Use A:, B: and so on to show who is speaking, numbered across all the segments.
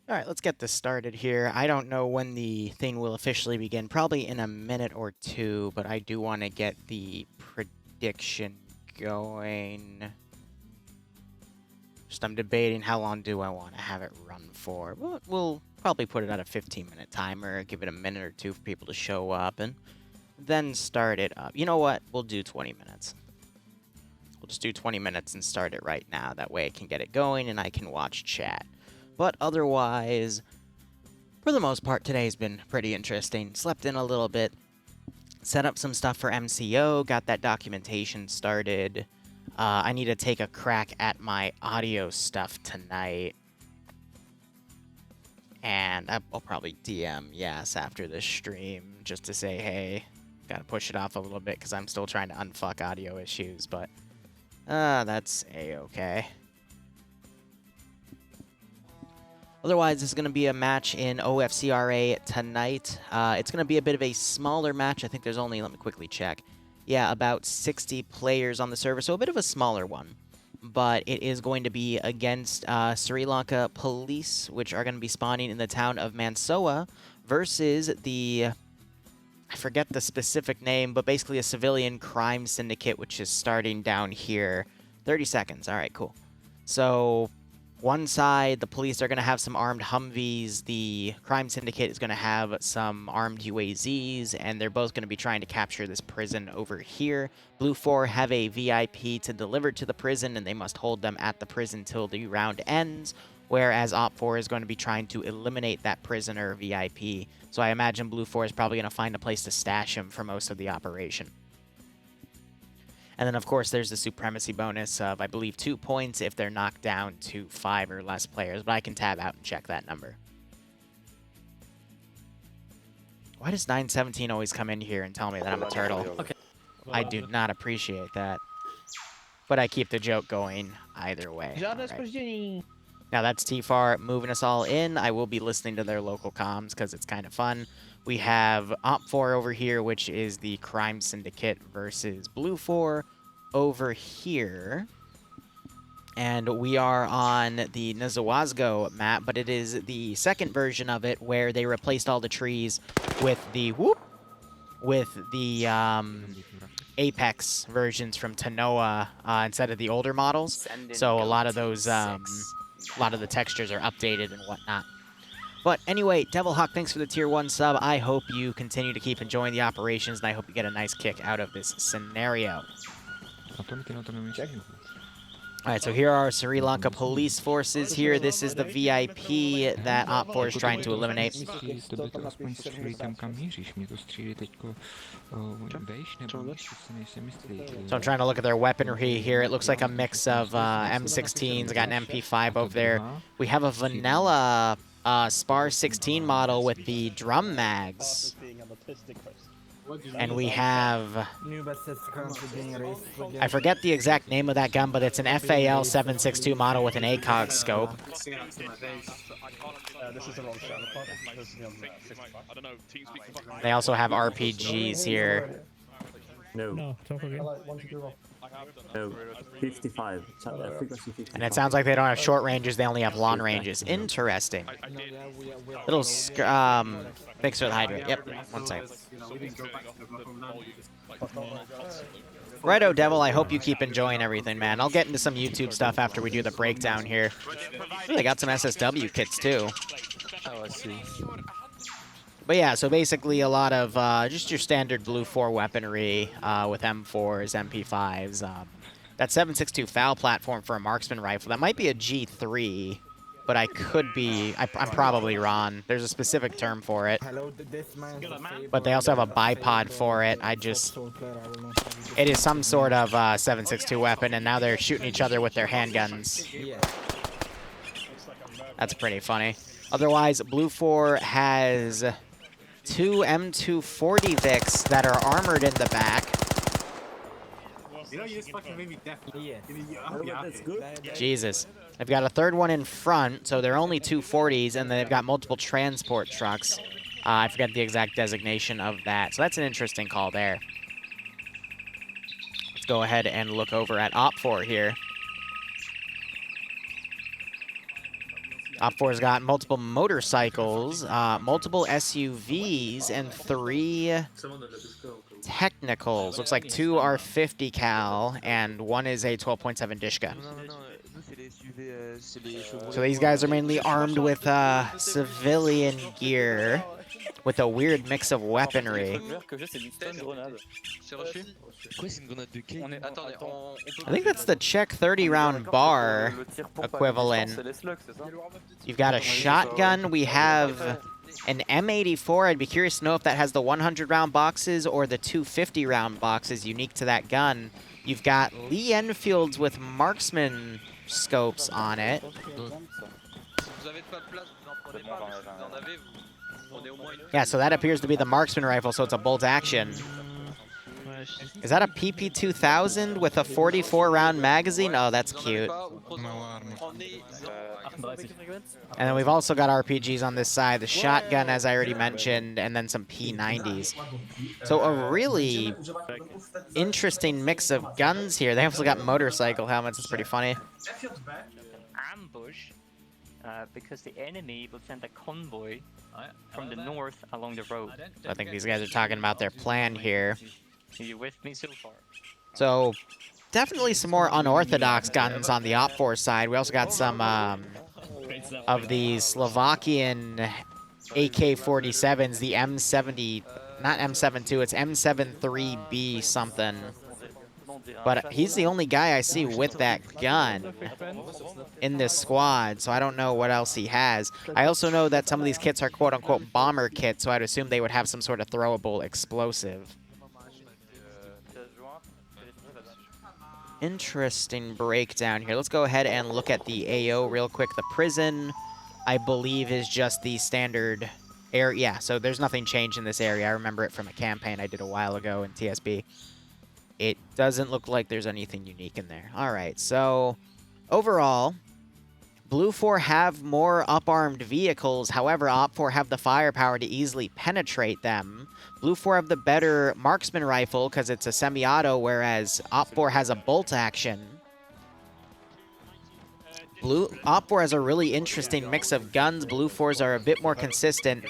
A: All right, let's get this started here. I don't know when the thing will officially begin, probably in a minute or two, but I do want to get the prediction going. Just I'm debating how long do I want to have it run for. We'll probably put it at a 15-minute timer, give it a minute or two for people to show up, and then start it up. You know what? We'll do 20 minutes. We'll just do 20 minutes and start it right now. That way I can get it going and I can watch chat. But otherwise, for the most part, today's been pretty interesting. Slept in a little bit, set up some stuff for MCO, got that documentation started. I need to take a crack at my audio stuff tonight. And I'll probably DM Yes after this stream just to say, hey, gotta push it off a little bit because I'm still trying to unfuck audio issues, but that's a-okay. Otherwise, this is going to be a match in OFCRA tonight. It's going to be a bit of a smaller match. I think there's only, let me quickly check. Yeah, about 60 players on the server, so a bit of a smaller one. But it is going to be against Sri Lanka police, which are going to be spawning in the town of Mansoa, versus the, I forget the specific name, but basically a civilian crime syndicate, which is starting down here. 30 seconds. All right, cool. So one side, the police are going to have some armed Humvees. The crime syndicate is going to have some armed UAZs, and they're both going to be trying to capture this prison over here. Blue 4 have a VIP to deliver to the prison, and they must hold them at the prison till the round ends, whereas Op 4 is going to be trying to eliminate that prisoner VIP. So I imagine Blue 4 is probably going to find a place to stash him for most of the operation. And then, of course, there's the supremacy bonus of, I believe, 2 points if they're knocked down to 5 or less players. But I can tab out and check that number. Why does 917 always come in here and tell me that I'm a turtle?
B: Okay.
A: I do not appreciate that. But I keep the joke going either way. Right. Now, that's TFAR moving us all in. I will be listening to their local comms because it's kind of fun. We have Op 4 over here, which is the crime syndicate, versus Blue 4 over here. And we are on the Nizawazgo map, but it is the second version of it where they replaced all the trees with the Apex versions from Tanoa instead of the older models. So a lot of those, a lot of the textures are updated and whatnot. But anyway, Devilhawk, thanks for the tier 1 sub. I hope you continue to keep enjoying the operations, and I hope you get a nice kick out of this scenario. Alright, so here are Sri Lanka police forces here. This is the VIP that Op 4 is trying to eliminate. So I'm trying to look at their weaponry here. It looks like a mix of M16s. I got an MP5 over there. We have a vanilla Spar 16 model with the drum mags. And we have, I forget the exact name of that gun, but it's an FAL 762 model with an ACOG scope. They also have RPGs here.
C: No, talk again.
D: No, 55.
A: And it sounds like they don't have short ranges, they only have long ranges. Interesting. Little, thanks for the hydrate. Yep, 1 second. Righto, Devil, I hope you keep enjoying everything, man. I'll get into some YouTube stuff after we do the breakdown here. They got some SSW kits, too.
B: Oh, I see.
A: But yeah, so basically a lot of just your standard Blue 4 weaponry with M4s, MP5s. That 7.62 FAL platform for a marksman rifle, that might be a G3, but I could be, I'm probably wrong. There's a specific term for it. But they also have a bipod for it. It is some sort of 7.62 weapon, and now they're shooting each other with their handguns. That's pretty funny. Otherwise, Blue 4 has 2 M240 Vics that are armored in the back. Jesus. They've got a third one in front, so they're only 240s, and they've got multiple transport trucks. I forget the exact designation of that. So that's an interesting call there. Let's go ahead and look over at Op 4 here. Op4's got multiple motorcycles, multiple SUVs, and 3 technicals. Looks like 2 are 50 cal, and 1 is a 12.7 Dishka. So these guys are mainly armed with civilian gear, with a weird mix of weaponry. I think that's the Czech 30-round bar equivalent. You've got a shotgun. We have an M84. I'd be curious to know if that has the 100-round boxes or the 250-round boxes unique to that gun. You've got Lee Enfields with marksman scopes on it. Yeah, so that appears to be the marksman rifle, so it's a bolt action. Is that a PP2000 with a 44-round magazine? Oh, that's cute. And then we've also got RPGs on this side, the shotgun, as I already mentioned, and then some P90s. So a really interesting mix of guns here. They also got motorcycle helmets. It's pretty funny.
B: Ambush, because the enemy will send a convoy from the north along the road.
A: So I think these guys are talking about their plan here.
B: Are you with me so far?
A: So definitely some more unorthodox guns on the OPFOR side. We also got some of the Slovakian AK-47s, the M70, not M72, it's M73B something. But he's the only guy I see with that gun in this squad, so I don't know what else he has. I also know that some of these kits are quote-unquote bomber kits, so I'd assume they would have some sort of throwable explosive. Interesting breakdown here. Let's go ahead and look at the AO real quick. The prison, I believe, is just the standard area. Yeah, so there's nothing changed in this area. I remember it from a campaign I did a while ago in TSB. It doesn't look like there's anything unique in there. All right, so overall, Blue 4 have more up-armed vehicles. However, Op 4 have the firepower to easily penetrate them. Blue 4 have the better marksman rifle because it's a semi-auto, whereas Op 4 has a bolt action. Op 4 has a really interesting mix of guns. Blue 4s are a bit more consistent.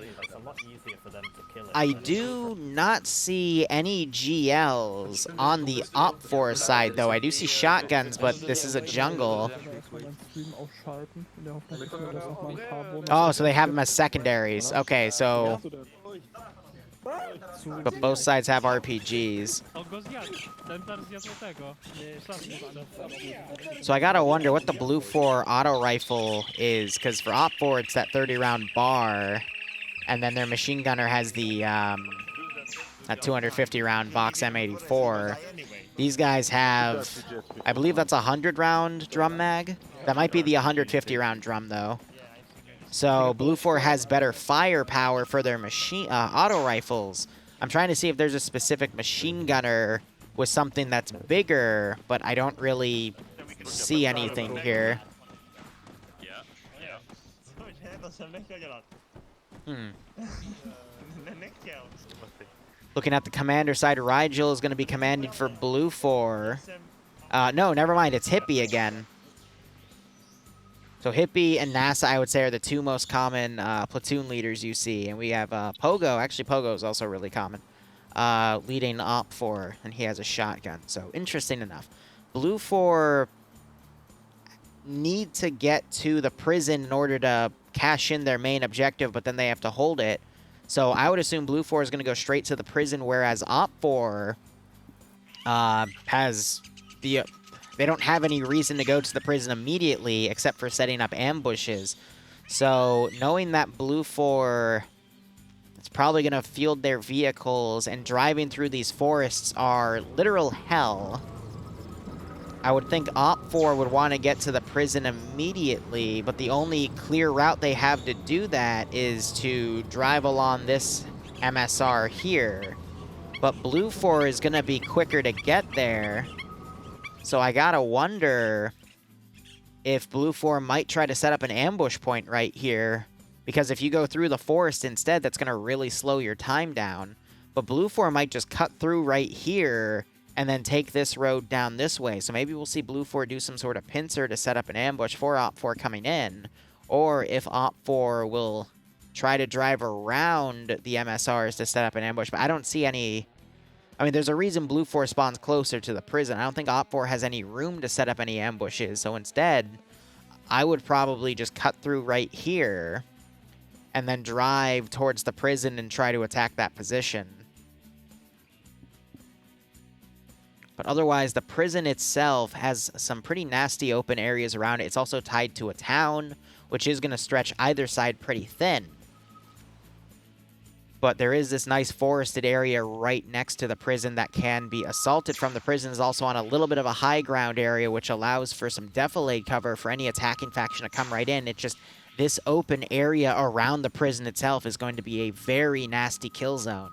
A: I do not see any GLs on the Op 4 side, though. I do see shotguns, but this is a jungle. Oh, so they have them as secondaries. Okay, so... But both sides have RPGs. So I gotta wonder what the Blue 4 auto rifle is, because for Op 4 it's that 30-round bar. And then their machine gunner has the that 250-round box M84. These guys have, I believe that's a 100-round drum mag. That might be the 150-round drum, though. So Blue 4 has better firepower for their machine auto rifles. I'm trying to see if there's a specific machine gunner with something that's bigger, but I don't really see anything here. Looking at the commander side, Rigel is going to be commanding for Blue 4. No, never mind. It's Hippie again. So Hippie and NASA, I would say, are the two most common platoon leaders you see. And we have Pogo. Actually, Pogo is also really common. Leading Op 4, and he has a shotgun. So interesting enough. Blue 4 need to get to the prison in order to cash in their main objective, but then they have to hold it. So I would assume Blue 4 is going to go straight to the prison, whereas Op 4 has the... They don't have any reason to go to the prison immediately, except for setting up ambushes. So knowing that Blue 4 is probably going to field their vehicles and driving through these forests are literal hell, I would think Op 4 would want to get to the prison immediately, but the only clear route they have to do that is to drive along this MSR here. But Blue 4 is going to be quicker to get there, so I gotta wonder if Blue 4 might try to set up an ambush point right here, because if you go through the forest instead, that's going to really slow your time down. But Blue 4 might just cut through right here and then take this road down this way. So maybe we'll see Blue 4 do some sort of pincer to set up an ambush for Op 4 coming in. or if Op4 will try to drive around the MSRs to set up an ambush. But I don't see any... I mean, there's a reason Blue 4 spawns closer to the prison. I don't think Op4 has any room to set up any ambushes. So instead, I would probably just cut through right here and then drive towards the prison and try to attack that position. But otherwise, the prison itself has some pretty nasty open areas around it. It's also tied to a town, which is going to stretch either side pretty thin. But there is this nice forested area right next to the prison that can be assaulted from. The prison is also on a little bit of a high ground area, which allows for some defilade cover for any attacking faction to come right in. It's just this open area around the prison itself is going to be a very nasty kill zone.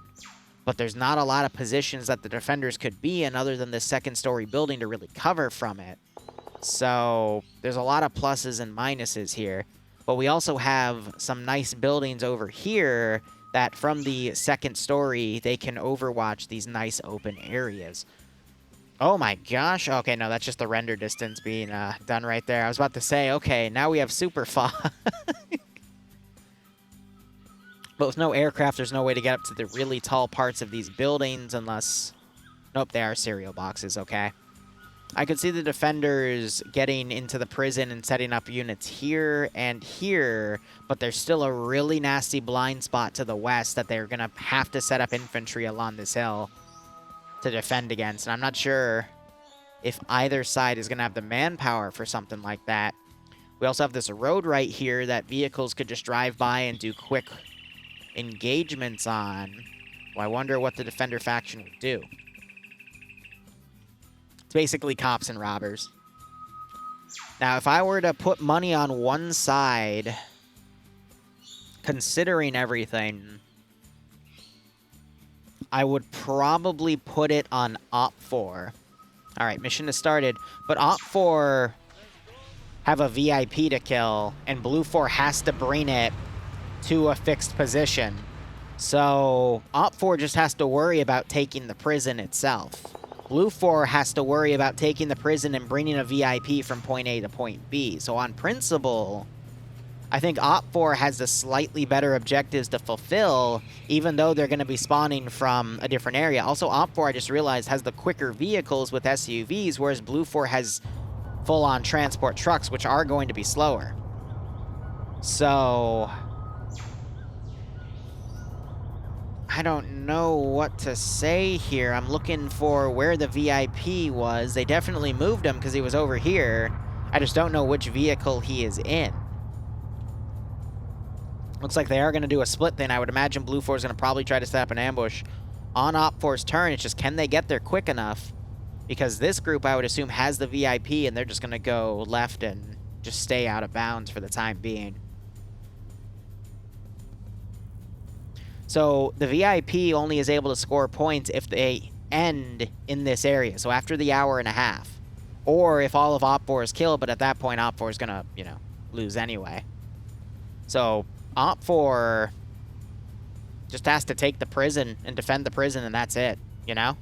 A: But there's not a lot of positions that the defenders could be in other than this second-story building to really cover from it. So there's a lot of pluses and minuses here. But we also have some nice buildings over here that from the second story, they can overwatch these nice open areas. Oh my gosh. Okay, no, that's just the render distance being done right there. I was about to say, okay, now we have super fog. But with no aircraft, there's no way to get up to the really tall parts of these buildings unless... Nope, they are cereal boxes, okay. I could see the defenders getting into the prison and setting up units here and here, but there's still a really nasty blind spot to the west that they're going to have to set up infantry along this hill to defend against. And I'm not sure if either side is going to have the manpower for something like that. We also have this road right here that vehicles could just drive by and do quick engagements on. Well, I wonder what the defender faction would do. It's basically cops and robbers. Now, if I were to put money on one side, considering everything, I would probably put it on Op4. All right, mission has started, but Op4 have a VIP to kill, and Blue 4 has to bring it to a fixed position. So Op4 just has to worry about taking the prison itself. Blue 4 has to worry about taking the prison and bringing a VIP from point A to point B. So on principle, I think Op4 has the slightly better objectives to fulfill, even though they're going to be spawning from a different area. Also, Op4, I just realized, has the quicker vehicles with SUVs, whereas Blue 4 has full-on transport trucks, which are going to be slower. So I don't know what to say here. I'm looking for where the VIP was. They definitely moved him because he was over here. I just don't know which vehicle he is in. Looks like they are going to do a split then. I would imagine Blue 4 is going to probably try to set up an ambush on Op4's turn. It's just, can they get there quick enough? Because this group, I would assume, has the VIP, and they're just going to go left and just stay out of bounds for the time being. So the VIP only is able to score points if they end in this area, so after the hour and a half. Or if all of Op4 is killed, but at that point Op4 is going to, you know, lose anyway. So Op4 just has to take the prison and defend the prison, and that's it, you know?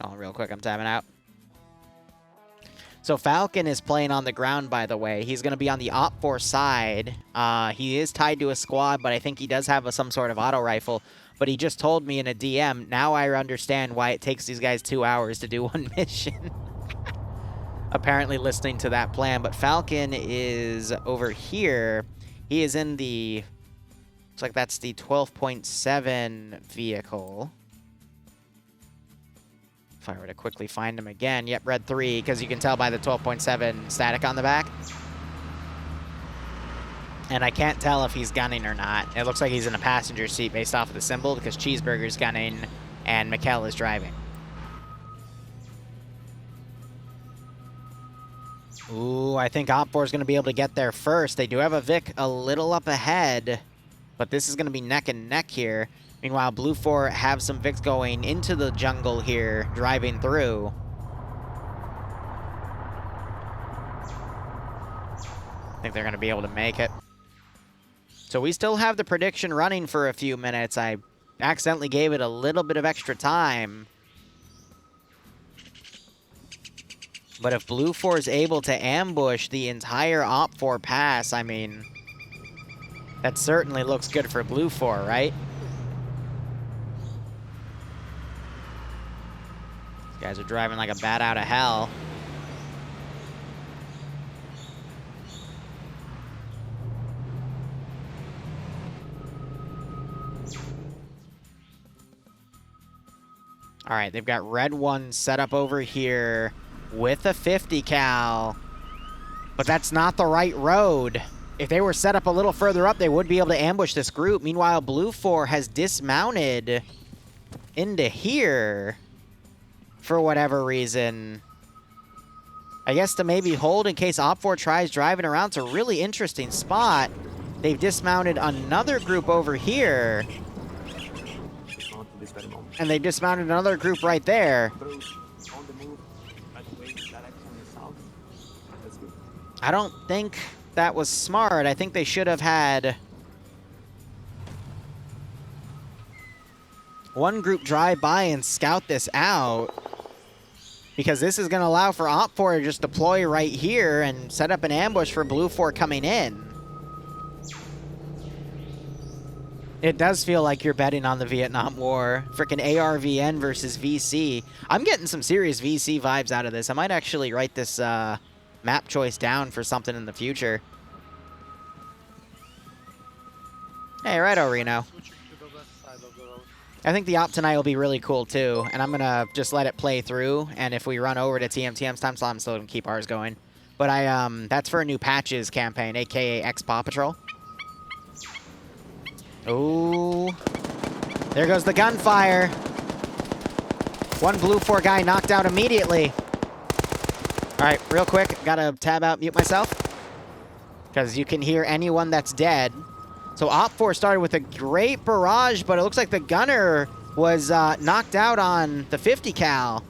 A: Oh, real quick, I'm tabbing out. So Falcon is playing on the ground, by the way. He's going to be on the Op4 side. He is tied to a squad, but I think he does have some sort of auto rifle. But he just told me in a DM, now I understand why it takes these guys 2 hours to do one mission. Apparently listening to that plan. But Falcon is over here. He is in the... Looks like that's the 12.7 vehicle. If I were to quickly find him again. Yep, red 3, because you can tell by the 12.7 static on the back. And I can't tell if he's gunning or not. It looks like he's in a passenger seat based off of the symbol, because Cheeseburger's gunning and Mikkel is driving. Ooh, I think Op4 is going to be able to get there first. They do have a Vic a little up ahead, but this is going to be neck and neck here. Meanwhile, Blue 4 have some Vics going into the jungle here, driving through. I think they're going to be able to make it. So we still have the prediction running for a few minutes. I accidentally gave it a little bit of extra time. But if Blue 4 is able to ambush the entire Op 4 pass, I mean, that certainly looks good for Blue 4, right? These guys are driving like a bat out of hell. All right, they've got Red 1 set up over here with a 50 cal, but that's not the right road. If they were set up a little further up, they would be able to ambush this group. Meanwhile, Blue 4 has dismounted into here for whatever reason. I guess to maybe hold in case Op 4 tries driving around. It's a really interesting spot. They've dismounted another group over here. And they dismounted another group right there. I don't think that was smart. I think they should have had one group drive by and scout this out, because this is going to allow for Op 4 to just deploy right here and set up an ambush for Blue 4 coming in. It does feel like you're betting on the Vietnam War. Frickin' ARVN versus VC. I'm getting some serious VC vibes out of this. I might actually write this map choice down for something in the future. Hey, righto, Reno. I think the op tonight will be really cool, too. And I'm going to just let it play through. And if we run over to TMTM's time slot, I'm still going to keep ours going. But that's for a new patches campaign, a.k.a. X Paw Patrol. Ooh. There goes the gunfire. One Blue 4 guy knocked out immediately. All right, real quick, gotta tab out, mute myself, because you can hear anyone that's dead. So Op 4 started with a great barrage, but it looks like the gunner was knocked out on the 50 cal.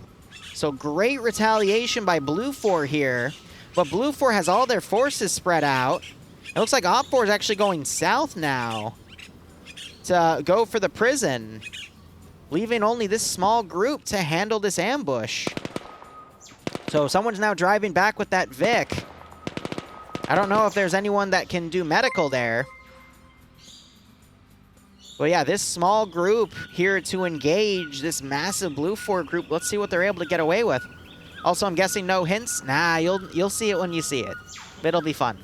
A: So great retaliation by Blue 4 here. But Blue 4 has all their forces spread out. It looks like Op 4 is actually going south now to go for the prison, leaving only this small group to handle this ambush. So someone's now driving back with that Vic. I don't know if there's anyone that can do medical there. But yeah, this small group here to engage this massive Blue 4 group. Let's see what they're able to get away with. Also, I'm guessing no hints. Nah, you'll see it when you see it. It'll be fun.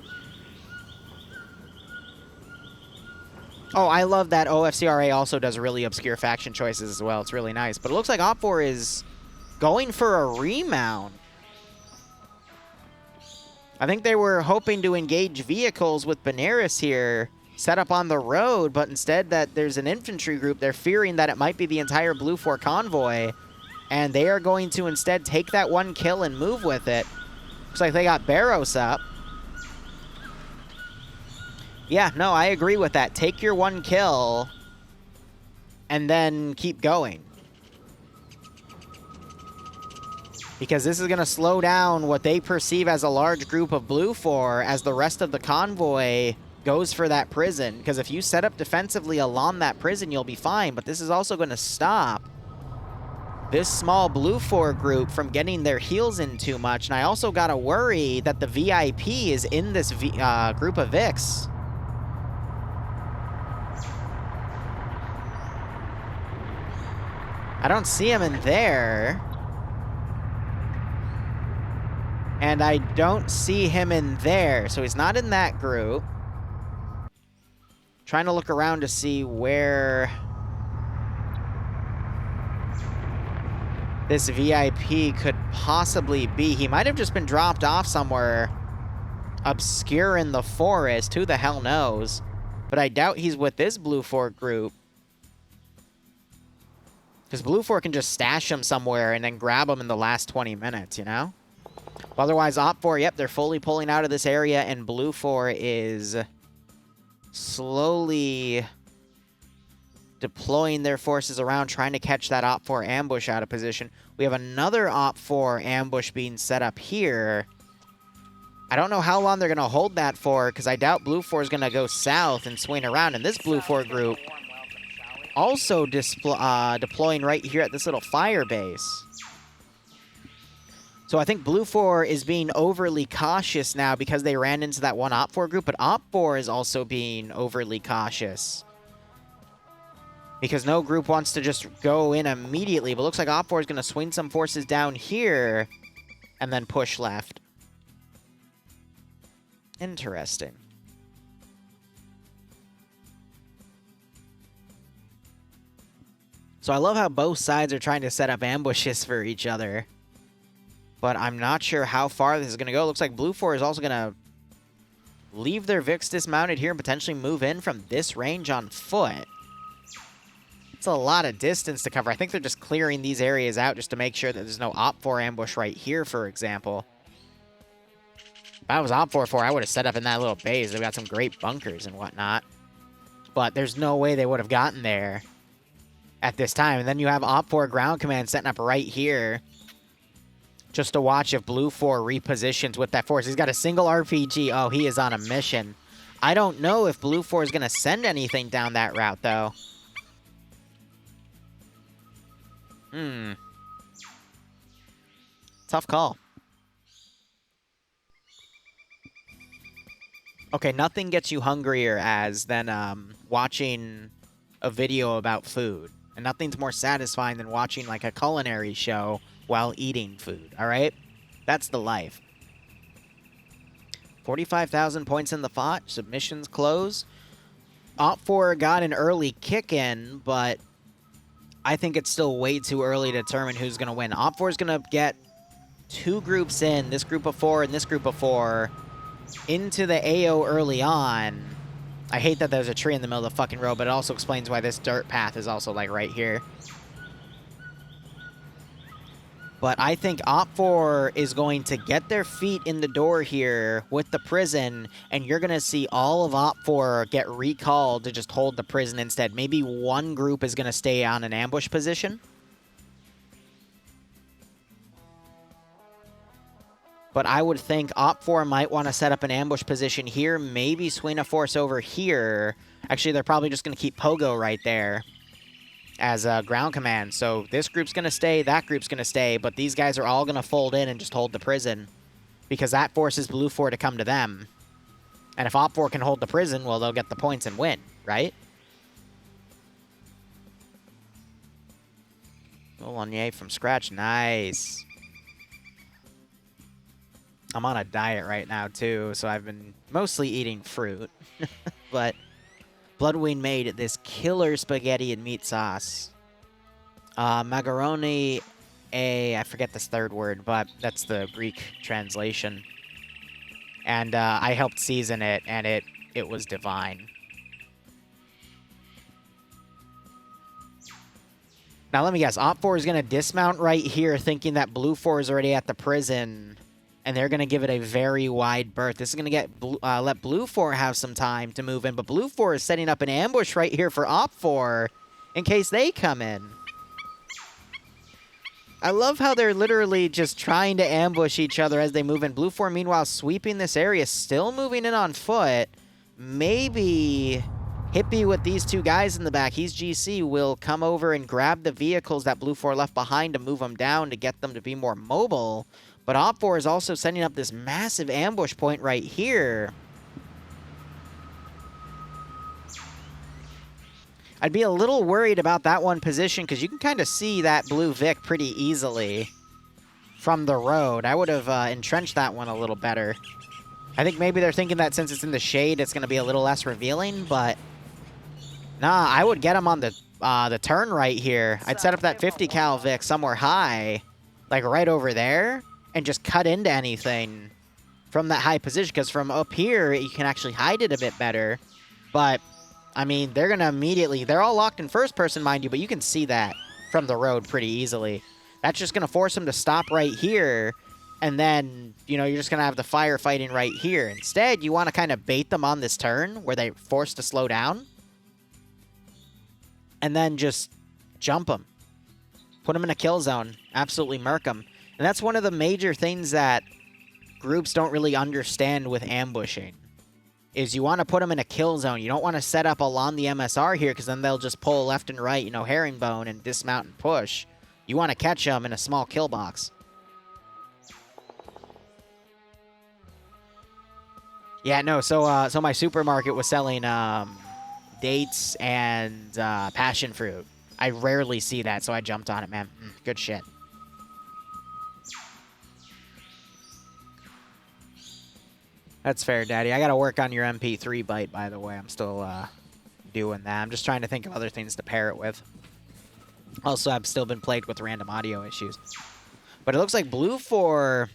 A: Oh, I love that OFCRA also does really obscure faction choices as well. It's really nice. But it looks like Op 4 is going for a remount. I think they were hoping to engage vehicles with Benares here, set up on the road, but instead that there's an infantry group. They're fearing that it might be the entire Blue 4 convoy, and they are going to instead take that one kill and move with it. Looks like they got Barros up. Yeah, no, I agree with that. Take your one kill and then keep going. Because this is going to slow down what they perceive as a large group of Blue 4 as the rest of the convoy goes for that prison. Because if you set up defensively along that prison, you'll be fine. But this is also going to stop this small Blue 4 group from getting their heals in too much. And I also got to worry that the VIP is in this group of Vics. I don't see him in there. And I don't see him in there. So he's not in that group. Trying to look around to see where this VIP could possibly be. He might have just been dropped off somewhere obscure in the forest. Who the hell knows? But I doubt he's with this Blue 4 group. Because Blue 4 can just stash him somewhere and then grab him in the last 20 minutes, you know? Otherwise, Op 4, yep, they're fully pulling out of this area, and Blue 4 is slowly deploying their forces around, trying to catch that Op 4 ambush out of position. We have another Op 4 ambush being set up here. I don't know how long they're going to hold that for, because I doubt Blue 4 is going to go south and swing around. And this Blue 4 group also deploying right here at this little fire base. So I think Blue 4 is being overly cautious now because they ran into that one Op 4 group, but Op 4 is also being overly cautious. Because no group wants to just go in immediately, but looks like Op 4 is going to swing some forces down here and then push left. Interesting. So I love how both sides are trying to set up ambushes for each other. But I'm not sure how far this is going to go. Looks like Blue 4 is also going to leave their Vix dismounted here and potentially move in from this range on foot. It's a lot of distance to cover. I think they're just clearing these areas out just to make sure that there's no Op 4 ambush right here, for example. If I was Op 4, I would have set up in that little base. They've got some great bunkers and whatnot. But there's no way they would have gotten there at this time. And then you have Op 4 ground command setting up right here just to watch if Blue 4 repositions with that force. He's got a single RPG. Oh, he is on a mission. I don't know if Blue 4 is going to send anything down that route, though. Tough call. Okay, nothing gets you hungrier than watching a video about food. And nothing's more satisfying than watching like a culinary show while eating food, all right? That's the life. 45,000 points in the FOT. Submissions close. Op 4 got an early kick in, but I think it's still way too early to determine who's going to win. Op 4 is going to get two groups in, this group of 4 and this group of 4, into the AO early on. I hate that there's a tree in the middle of the fucking road, but it also explains why this dirt path is also, like, right here. But I think Op 4 is going to get their feet in the door here with the prison, and you're going to see all of Op 4 get recalled to just hold the prison instead. Maybe one group is going to stay on an ambush position. But I would think Op 4 might want to set up an ambush position here, maybe swing a force over here. Actually, they're probably just going to keep Pogo right there as a ground command. So this group's going to stay, that group's going to stay, but these guys are all going to fold in and just hold the prison because that forces Blue 4 to come to them. And if Op 4 can hold the prison, well, they'll get the points and win, right? Olanier from scratch, nice. I'm on a diet right now, too, so I've been mostly eating fruit. But Bloodwing made this killer spaghetti and meat sauce. Macaroni, I forget this third word, but that's the Greek translation. And I helped season it, and it was divine. Now, let me guess. Op 4 is going to dismount right here, thinking that Blue 4 is already at the prison, and they're going to give it a very wide berth. This is going to get let Blue 4 have some time to move in, but Blue 4 is setting up an ambush right here for Op 4 in case they come in. I love how they're literally just trying to ambush each other as they move in. Blue 4, meanwhile, sweeping this area, still moving in on foot. Maybe Hippie with these two guys in the back, he's GC, will come over and grab the vehicles that Blue 4 left behind to move them down to get them to be more mobile. But Op 4 is also setting up this massive ambush point right here. I'd be a little worried about that one position because you can kind of see that blue Vic pretty easily from the road. I would have entrenched that one a little better. I think maybe they're thinking that since it's in the shade, it's going to be a little less revealing, but nah, I would get him on the turn right here. I'd set up that 50 cal Vic somewhere high, like right over there, and just cut into anything from that high position, because from up here, you can actually hide it a bit better. But, I mean, they're going to immediately... They're all locked in first person, mind you, but you can see that from the road pretty easily. That's just going to force them to stop right here, and then, you know, you're just going to have the firefighting right here. Instead, you want to kind of bait them on this turn, where they're forced to slow down, and then just jump them. Put them in a kill zone. Absolutely murk them. And that's one of the major things that groups don't really understand with ambushing, is you want to put them in a kill zone. You don't want to set up along the MSR here, because then they'll just pull left and right, you know, herringbone and dismount and push. You want to catch them in a small kill box. Yeah, no, so my supermarket was selling dates and passion fruit. I rarely see that, so I jumped on it, man. Good shit. That's fair, Daddy. I gotta work on your MP3 bite, by the way. I'm still doing that. I'm just trying to think of other things to pair it with. Also, I've still been plagued with random audio issues. But it looks like Blue 4...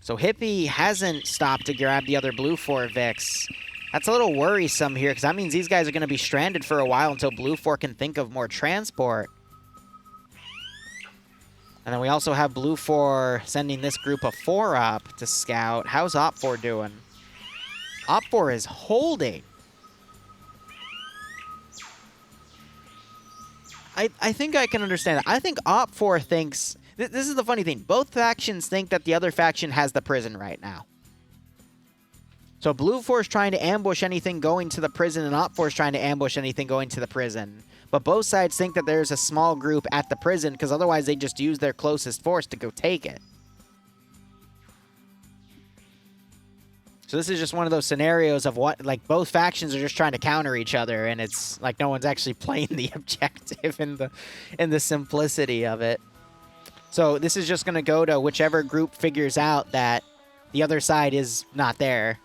A: So Hippie hasn't stopped to grab the other Blue 4 Vix. That's a little worrisome here, because that means these guys are going to be stranded for a while until Blue 4 can think of more transport. And then we also have Blue 4 sending this group of 4 up to scout. How's Op 4 doing? Op 4 is holding. I think I can understand that. I think Op 4 thinks... This is the funny thing. Both factions think that the other faction has the prison right now. So Blue 4 is trying to ambush anything going to the prison, and Op 4 is trying to ambush anything going to the prison. But both sides think that there's a small group at the prison, because otherwise they just use their closest force to go take it. So this is just one of those scenarios of what, like, both factions are just trying to counter each other, and it's like no one's actually playing the objective in the simplicity of it. So this is just going to go to whichever group figures out that the other side is not there.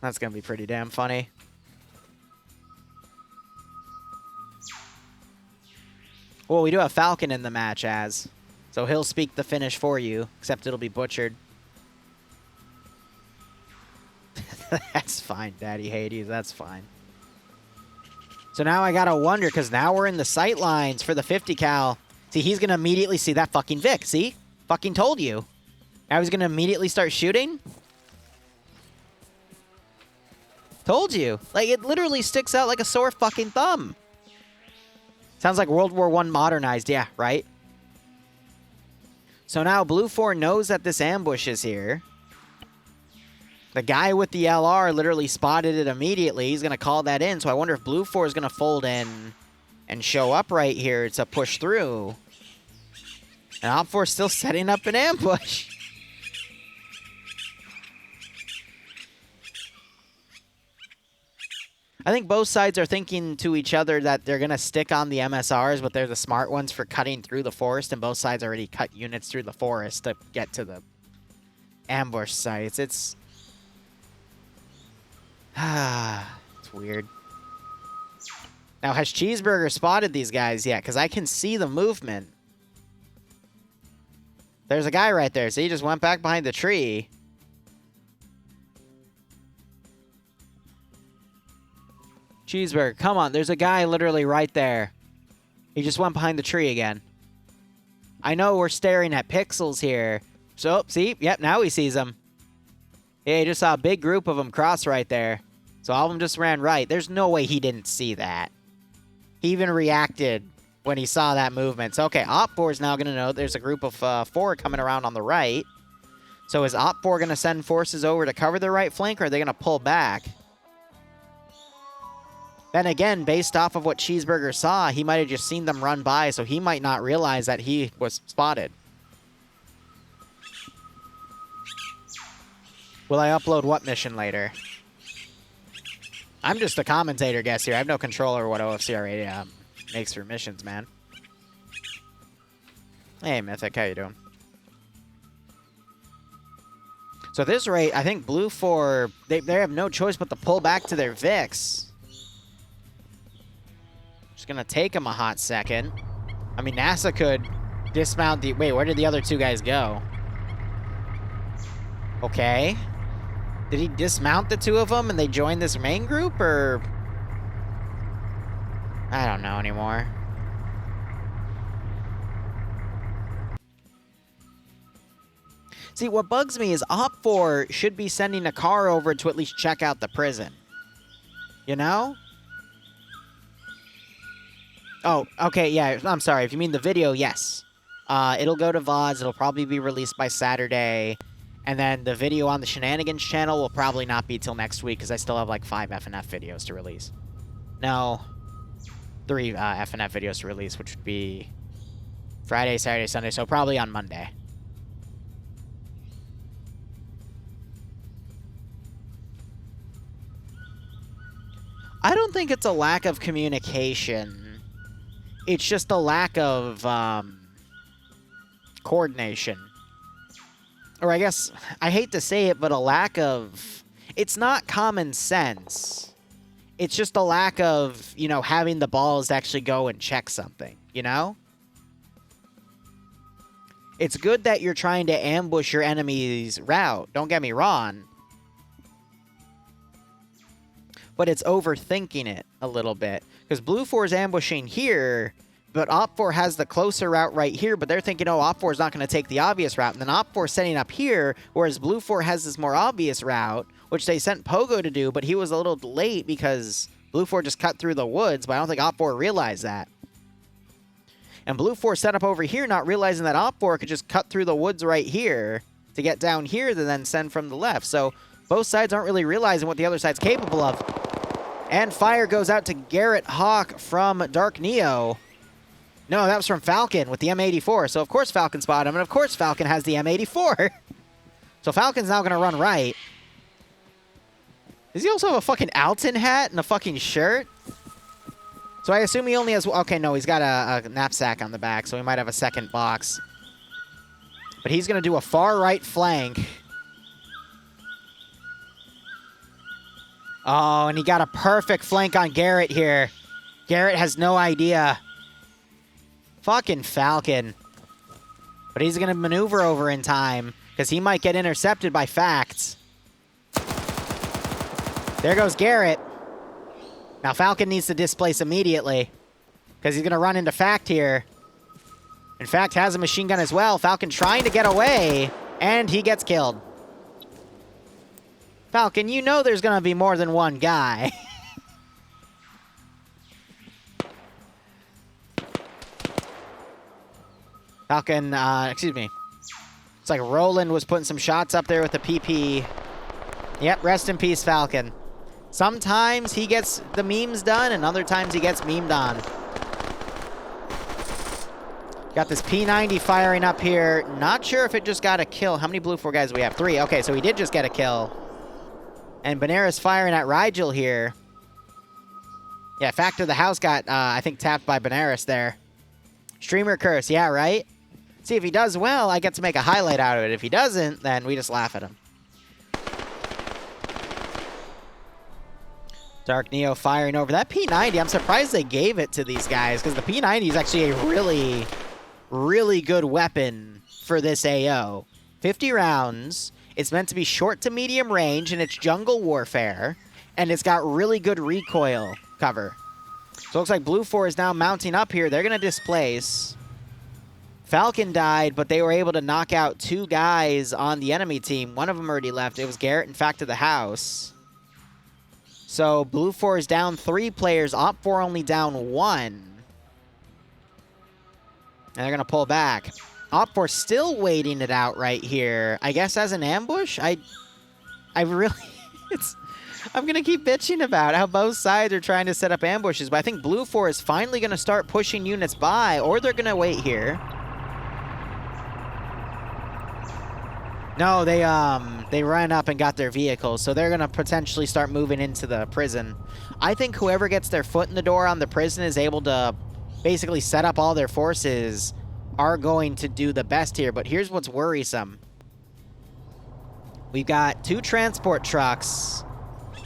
A: That's going to be pretty damn funny. Well, we do have Falcon in the match, Az. So he'll speak the finish for you, except it'll be butchered. That's fine, Daddy Hades. That's fine. So now I gotta wonder, because now we're in the sight lines for the 50 cal. See, he's gonna immediately see that fucking Vic. See? Fucking told you. Now he's gonna immediately start shooting? Told you. Like, it literally sticks out like a sore fucking thumb. Sounds like World War I modernized. Yeah, right? So now Blue 4 knows that this ambush is here. The guy with the LR literally spotted it immediately. He's going to call that in. So I wonder if Blue 4 is going to fold in and show up right here to push through. And Op 4 is still setting up an ambush. I think both sides are thinking to each other that they're going to stick on the MSRs, but they're the smart ones for cutting through the forest, and both sides already cut units through the forest to get to the ambush sites. It's weird. Now, has Cheeseburger spotted these guys yet? Because I can see the movement. There's a guy right there, so he just went back behind the tree. Cheeseburger, come on. There's a guy literally right there. He just went behind the tree again. I know we're staring at pixels here. So, see? Yep, now he sees them. Yeah, he just saw a big group of them cross right there. So all of them just ran right. There's no way he didn't see that. He even reacted when he saw that movement. So, okay, Op 4 is now going to know there's a group of 4 coming around on the right. So is Op 4 going to send forces over to cover the right flank, or are they going to pull back? Then again, based off of what Cheeseburger saw, he might have just seen them run by, so he might not realize that he was spotted. Will I upload what mission later? I'm just a commentator guess here. I have no control over what OFCRA makes for missions, man. Hey, Mythic, how you doing? So at this rate, I think Blue 4, they have no choice but to pull back to their Vix. Just gonna take him a hot second. I mean, NASA could dismount the... Wait, where did the other 2 guys go? Okay. Did he dismount the 2 of them and they joined this main group, or... I don't know anymore. See, what bugs me is Op 4 should be sending a car over to at least check out the prison. You know? Oh, okay, yeah, I'm sorry. If you mean the video, yes. It'll go to VODS. It'll probably be released by Saturday. And then the video on the Shenanigans channel will probably not be till next week, because I still have like 5 FNF videos to release. No, 3 FNF videos to release, which would be Friday, Saturday, Sunday, so probably on Monday. I don't think it's a lack of communication. It's just a lack of coordination. Or I guess, I hate to say it, but a lack of... It's not common sense. It's just a lack of, you know, having the balls to actually go and check something, you know? It's good that you're trying to ambush your enemy's route. Don't get me wrong. But it's overthinking it a little bit. Because Blue 4 is ambushing here, but Op4 has the closer route right here, but they're thinking, oh, Op4 is not going to take the obvious route. And then Op4 is setting up here, whereas Blue 4 has this more obvious route, which they sent Pogo to do, but he was a little late because Blue 4 just cut through the woods, but I don't think Op4 realized that. And Blue 4 set up over here, not realizing that Op4 could just cut through the woods right here to get down here to then send from the left. So both sides aren't really realizing what the other side's capable of. And fire goes out to Garrett Hawk from Dark Neo. No, that was from Falcon with the M84. So, of course, Falcon spotted him. And, of course, Falcon has the M84. So, Falcon's now going to run right. Does he also have a fucking Alton hat and a fucking shirt? So, I assume he only has... Okay, no, he's got a knapsack on the back. So, he might have a second box. But he's going to do a far right flank. Oh, and he got a perfect flank on Garrett here. Garrett has no idea. Fucking Falcon. But he's going to maneuver over in time, because he might get intercepted by Facts. There goes Garrett. Now Falcon needs to displace immediately, because he's going to run into Fact here. In fact, has a machine gun as well. Falcon trying to get away, and he gets killed. Falcon, you know there's going to be more than one guy. Falcon, excuse me. It's like Roland was putting some shots up there with the PP. Yep, rest in peace, Falcon. Sometimes he gets the memes done, and other times he gets memed on. Got this P90 firing up here. Not sure if it just got a kill. How many Blue 4 guys do we have? 3. Okay, so he did just get a kill. And Banera's firing at Rigel here. Yeah, Factor the House got, I think, tapped by Benares there. Streamer curse, yeah, right? See, if he does well, I get to make a highlight out of it. If he doesn't, then we just laugh at him. Dark Neo firing over that P90. I'm surprised they gave it to these guys, because the P90 is actually a really, really good weapon for this AO. 50 rounds. It's meant to be short to medium range, and it's jungle warfare. And it's got really good recoil cover. So it looks like Blue 4 is now mounting up here. They're going to displace. Falcon died, but they were able to knock out 2 guys on the enemy team. One of them already left. It was Garrett and Fact of the House. So Blue 4 is down 3 players. Op 4 only down 1. And they're going to pull back. Op 4 still waiting it out right here. I guess as an ambush? I really... I'm going to keep bitching about how both sides are trying to set up ambushes, but I think Blue 4 is finally going to start pushing units by, or they're going to wait here. No, they ran up and got their vehicles, so they're going to potentially start moving into the prison. I think whoever gets their foot in the door on the prison is able to basically set up all their forces are going to do the best here, but here's what's worrisome. We've got 2 transport trucks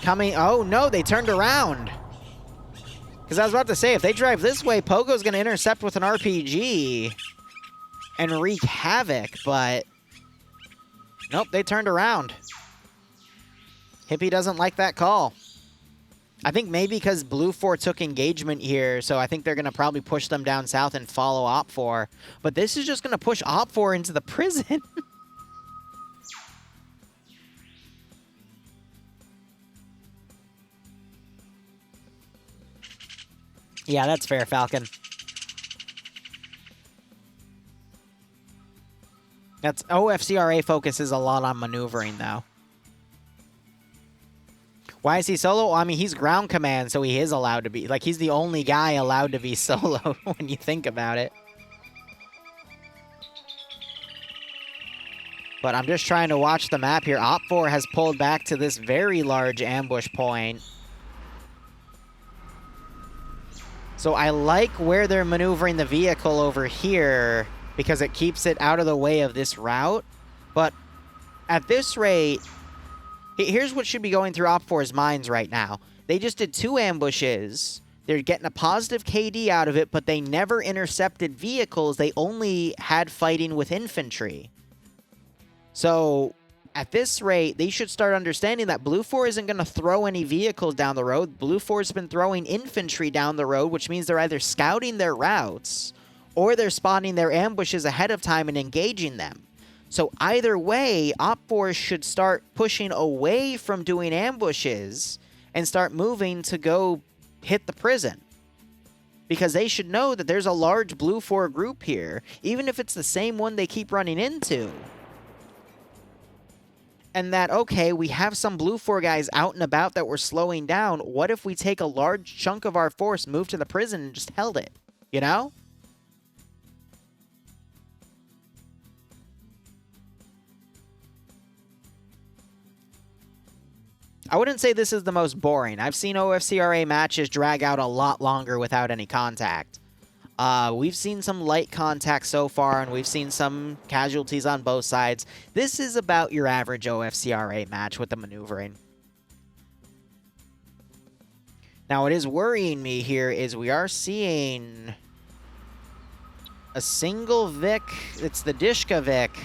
A: coming. Oh, no, they turned around. Because I was about to say, if they drive this way, Pogo's going to intercept with an RPG and wreak havoc, but nope, they turned around. Hippie doesn't like that call. I think maybe because Blue 4 took engagement here, so I think they're going to probably push them down south and follow Op 4. But this is just going to push Op 4 into the prison. Yeah, that's fair, Falcon. That's OFCRA focuses a lot on maneuvering, though. Why is he solo? Well, I mean, he's ground command, so he is allowed to be. Like, he's the only guy allowed to be solo when you think about it. But I'm just trying to watch the map here. Op 4 has pulled back to this very large ambush point. So I like where they're maneuvering the vehicle over here because it keeps it out of the way of this route. But at this rate, here's what should be going through Op4's minds right now. They just did 2 ambushes. They're getting a positive KD out of it, but they never intercepted vehicles. They only had fighting with infantry. So at this rate, they should start understanding that Blue 4 isn't going to throw any vehicles down the road. Blue 4's been throwing infantry down the road, which means they're either scouting their routes or they're spotting their ambushes ahead of time and engaging them. So either way, Op4 should start pushing away from doing ambushes and start moving to go hit the prison. Because they should know that there's a large Blue 4 group here, even if it's the same one they keep running into. And that, okay, we have some Blue 4 guys out and about that we're slowing down. What if we take a large chunk of our force, move to the prison, and just held it? You know? I wouldn't say this is the most boring. I've seen OFCRA matches drag out a lot longer without any contact. We've seen some light contact so far, and we've seen some casualties on both sides. This is about your average OFCRA match with the maneuvering. Now, what is worrying me here is we are seeing a single Vic. It's the Dishka Vic.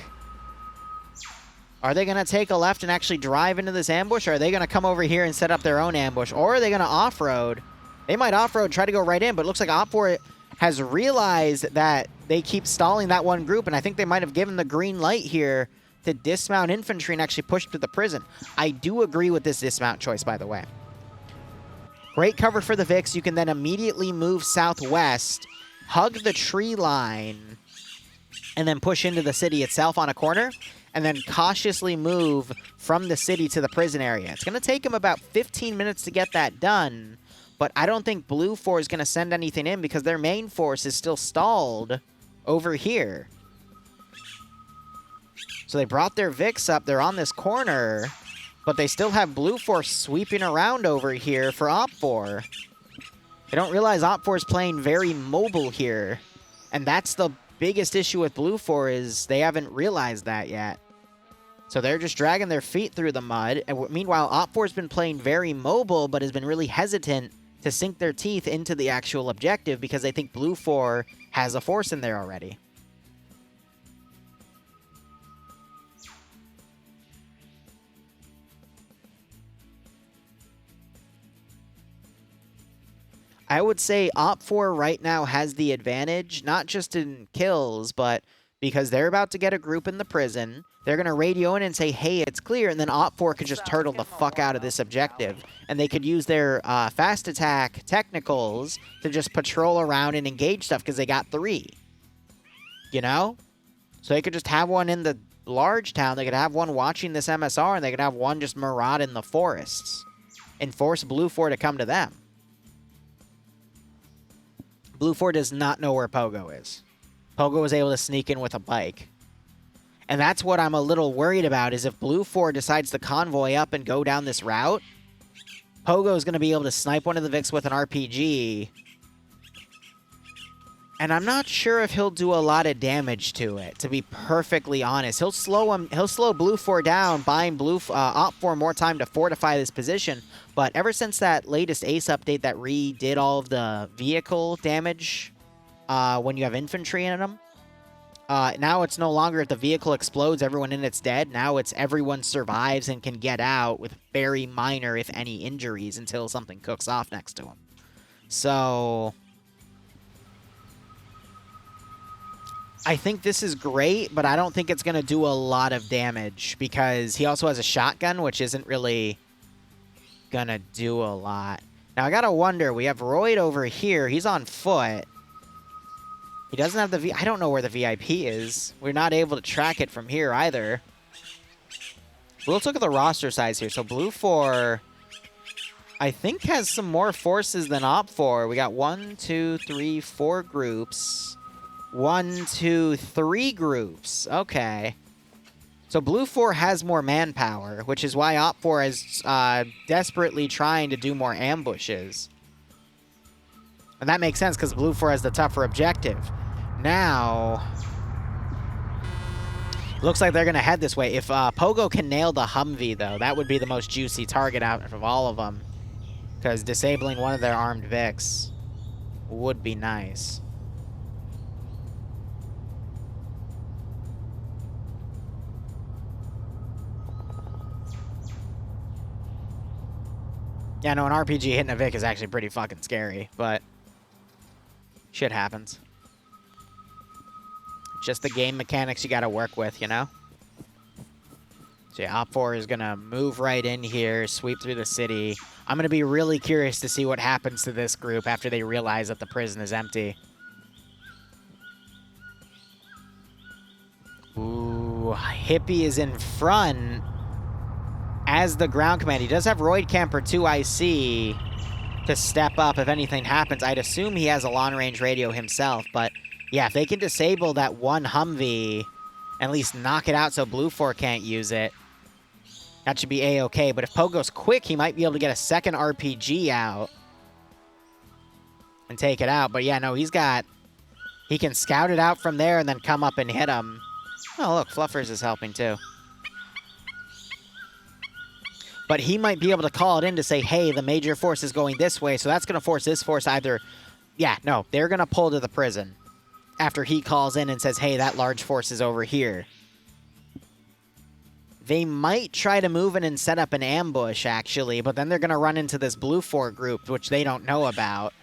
A: Are they going to take a left and actually drive into this ambush, or are they going to come over here and set up their own ambush? Or are they going to off-road? They might off-road, try to go right in, but it looks like Op4 has realized that they keep stalling that one group, and I think they might have given the green light here to dismount infantry and actually push to the prison. I do agree with this dismount choice, by the way. Great cover for the Vics. You can then immediately move southwest, hug the tree line, and then push into the city itself on a corner, and then cautiously move from the city to the prison area. It's going to take them about 15 minutes to get that done, but I don't think Blue 4 is going to send anything in because their main force is still stalled over here. So they brought their Vics up. They're on this corner, but they still have Blue 4 sweeping around over here for Op4. They don't realize Op4 is playing very mobile here, and that's the biggest issue with Blue 4 is they haven't realized that yet. So they're just dragging their feet through the mud. And meanwhile, Op4's been playing very mobile, but has been really hesitant to sink their teeth into the actual objective because they think Blue 4 has a force in there already. I would say Op4 right now has the advantage, not just in kills, but because they're about to get a group in the prison. They're going to radio in and say, hey, it's clear, and then Op4 could just turtle the fuck out of this objective. And they could use their fast attack technicals to just patrol around and engage stuff because they got 3. You know? So they could just have one in the large town, they could have one watching this MSR, and they could have one just marauding the forests and force Blue 4 to come to them. Blue 4 does not know where Pogo is. Pogo was able to sneak in with a bike. And that's what I'm a little worried about, is if Blue 4 decides to convoy up and go down this route, Pogo is going to be able to snipe one of the Vics with an RPG. And I'm not sure if he'll do a lot of damage to it, to be perfectly honest. He'll slow Blue 4 down, buying Op4 more time to fortify this position. But ever since that latest Ace update that redid all of the vehicle damage when you have infantry in them, now it's no longer if the vehicle explodes, everyone in it's dead. Now it's everyone survives and can get out with very minor, if any, injuries until something cooks off next to him. So I think this is great, but I don't think it's going to do a lot of damage because he also has a shotgun, which isn't really going to do a lot. Now, I got to wonder, we have Royd over here. He's on foot. He doesn't have the I don't know where the VIP is. We're not able to track it from here either. But let's look at the roster size here. So Blue 4, I think, has some more forces than Op4. We got 1, 2, 3, 4 groups. 1, 2, 3 groups. Okay. So Blue 4 has more manpower, which is why Op4 is desperately trying to do more ambushes. And that makes sense because Blue 4 has the tougher objective. Now, looks like they're going to head this way. If Pogo can nail the Humvee, though, that would be the most juicy target out of all of them. Because disabling one of their armed Vics would be nice. Yeah, no, an RPG hitting a Vic is actually pretty fucking scary, but shit happens. Just the game mechanics you gotta work with, you know? So yeah, OPFOR is gonna move right in here, sweep through the city. I'm gonna be really curious to see what happens to this group after they realize that the prison is empty. Ooh, Hippie is in front as the ground command. He does have Roid Camper 2 IC to step up if anything happens. I'd assume he has a long-range radio himself, but yeah, if they can disable that one Humvee, at least knock it out so Blue 4 can't use it, that should be A-okay. But if Pogo's quick, he might be able to get a second RPG out and take it out. But yeah, no, he can scout it out from there and then come up and hit him. Oh, look, Fluffers is helping too. But he might be able to call it in to say, hey, the major force is going this way, so that's going to force this force either... Yeah, no, they're going to pull to the prison after he calls in and says, hey, that large force is over here. They might try to move in and set up an ambush, actually, but then they're going to run into this Blue 4 group, which they don't know about.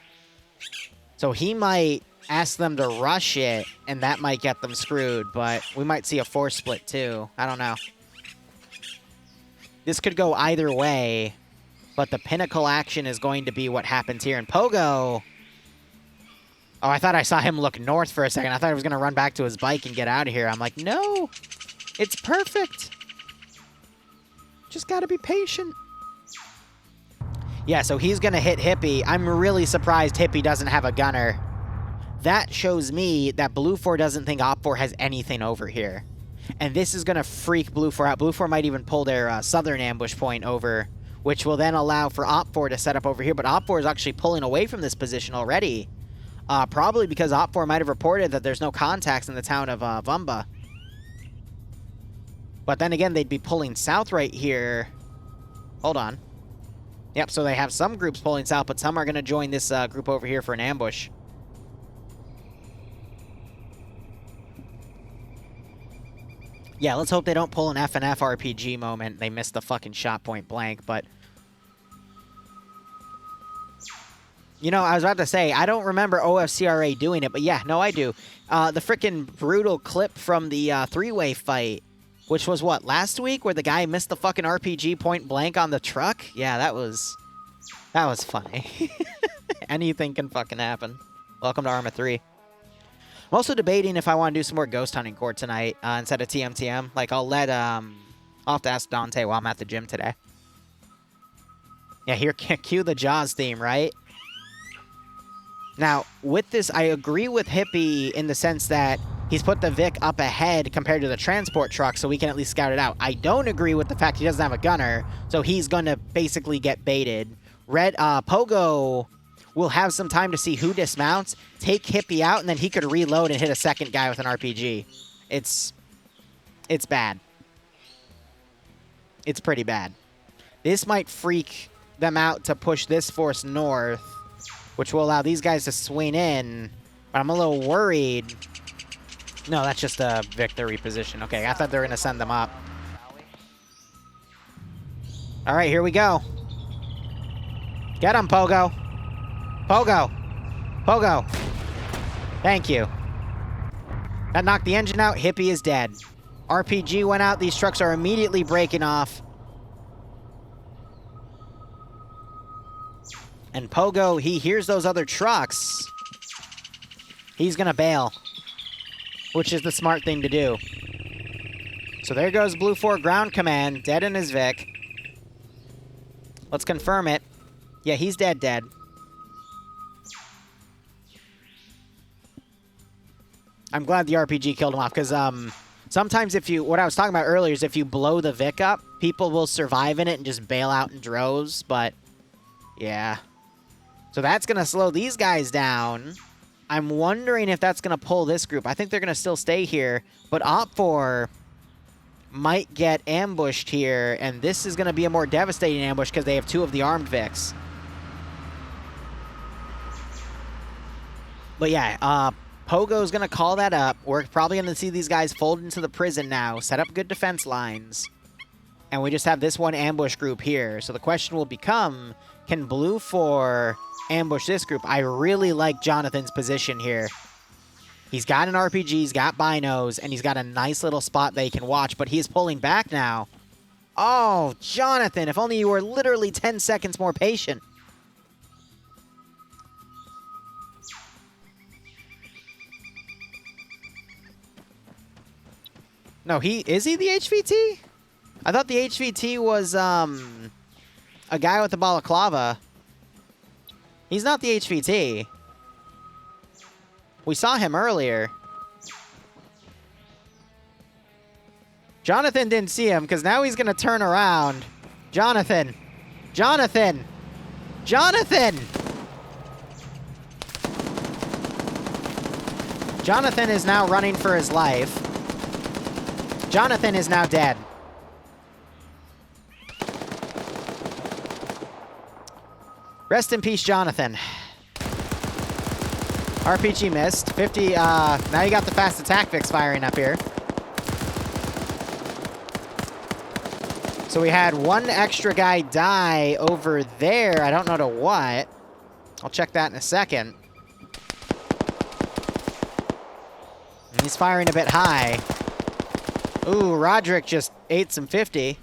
A: So he might ask them to rush it, and that might get them screwed, but we might see a force split, too. I don't know. This could go either way, but the pinnacle action is going to be what happens here. And Pogo... Oh, I thought I saw him look north for a second. I thought he was going to run back to his bike and get out of here. I'm like, no, it's perfect. Just got to be patient. Yeah, so he's going to hit Hippie. I'm really surprised Hippie doesn't have a gunner. That shows me that Blue 4 doesn't think OPFOR has anything over here. And this is going to freak Blue 4 out. Blue 4 might even pull their southern ambush point over, which will then allow for OPFOR to set up over here. But OPFOR is actually pulling away from this position already. Probably because OPFOR might have reported that there's no contacts in the town of Vumba. But then again, they'd be pulling south right here. Hold on. Yep, so they have some groups pulling south, but some are going to join this group over here for an ambush. Yeah, let's hope they don't pull an FNF RPG moment. They missed the fucking shot point blank, but... You know, I was about to say, I don't remember OFCRA doing it, but yeah, no, I do. The frickin' brutal clip from the three-way fight, which was, what, last week, where the guy missed the fucking RPG point blank on the truck? Yeah, that was funny. Anything can fucking happen. Welcome to Arma 3. I'm also debating if I want to do some more ghost hunting court tonight instead of TMTM. Like, I'll have to ask Dante while I'm at the gym today. Yeah, here, cue the Jaws theme, right? Now, with this, I agree with Hippie in the sense that he's put the Vic up ahead compared to the transport truck, so we can at least scout it out. I don't agree with the fact he doesn't have a gunner, so he's going to basically get baited. Pogo will have some time to see who dismounts, take Hippie out, and then he could reload and hit a second guy with an RPG. It's bad. It's pretty bad. This might freak them out to push this force north, which will allow these guys to swing in, but I'm a little worried. No, that's just a victory position. Okay, I thought they were going to send them up. All right, here we go. Get him, Pogo. Pogo. Pogo. Thank you. That knocked the engine out. Hippie is dead. RPG went out. These trucks are immediately breaking off. And Pogo, he hears those other trucks. He's going to bail, which is the smart thing to do. So there goes Blue 4 ground command, dead in his Vic. Let's confirm it. Yeah, he's dead. I'm glad the RPG killed him off, because sometimes what I was talking about earlier is if you blow the Vic up, people will survive in it and just bail out in droves, but yeah. So that's going to slow these guys down. I'm wondering if that's going to pull this group. I think they're going to still stay here, but OPFOR might get ambushed here, and this is going to be a more devastating ambush because they have 2 of the armed Vics. But yeah, Pogo's going to call that up. We're probably going to see these guys fold into the prison now, set up good defense lines, and we just have this one ambush group here. So the question will become, can Blue 4 ambush this group? I really like Jonathan's position here. He's got an RPG, he's got binos, and he's got a nice little spot that he can watch, but he's pulling back now. Oh, Jonathan, if only you were literally 10 seconds more patient. No, is he the HVT? I thought the HVT was, a guy with the balaclava. He's not the HVT. We saw him earlier. Jonathan didn't see him, because now he's going to turn around. Jonathan! Jonathan! Jonathan! Jonathan is now running for his life. Jonathan is now dead. Rest in peace, Jonathan. RPG missed. 50, now you got the fast attack Vix firing up here. So we had one extra guy die over there. I don't know to what. I'll check that in a second. And he's firing a bit high. Ooh, Roderick just ate some 50.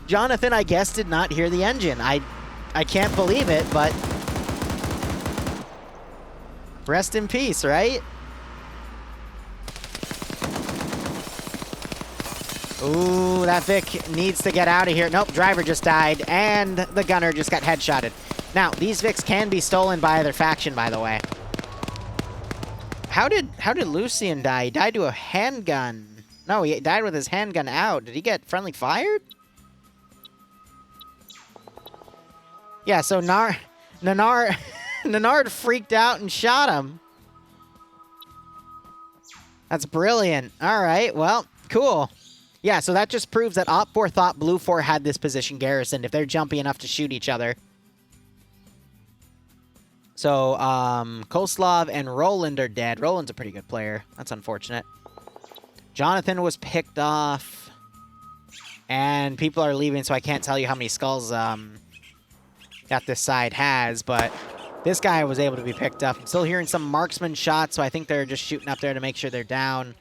A: Jonathan, I guess, did not hear the engine. I can't believe it, but rest in peace, right? Ooh, that Vic needs to get out of here. Nope, driver just died, and the gunner just got headshotted. Now, these Vics can be stolen by either faction, by the way. How did Lucian die? He died to a handgun. No, he died with his handgun out. Did he get friendly fired? Yeah, so Nanard freaked out and shot him. That's brilliant. All right, well, cool. Yeah, so that just proves that OPFOR thought Blue 4 had this position garrisoned if they're jumpy enough to shoot each other. So, Koslov and Roland are dead. Roland's a pretty good player. That's unfortunate. Jonathan was picked off. And people are leaving, so I can't tell you how many skulls that this side has, but this guy was able to be picked up. I'm still hearing some marksman shots, so I think they're just shooting up there to make sure they're down.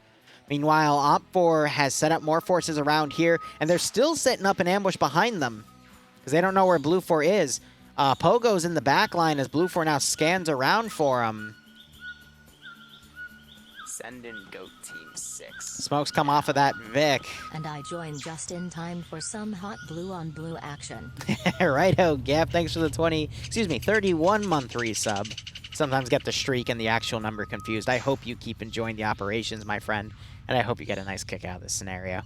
A: Meanwhile, OPFOR has set up more forces around here, and they're still setting up an ambush behind them because they don't know where Blue 4 is. Pogo's in the back line as Blue 4 now scans around for him.
E: Send in GOAT Team 6.
A: Smoke's come off of that Vic.
F: And I joined just in time for some hot blue on blue action.
A: Righto, Gap. Thanks for the 31-month resub. Sometimes get the streak and the actual number confused. I hope you keep enjoying the operations, my friend, and I hope you get a nice kick out of this scenario.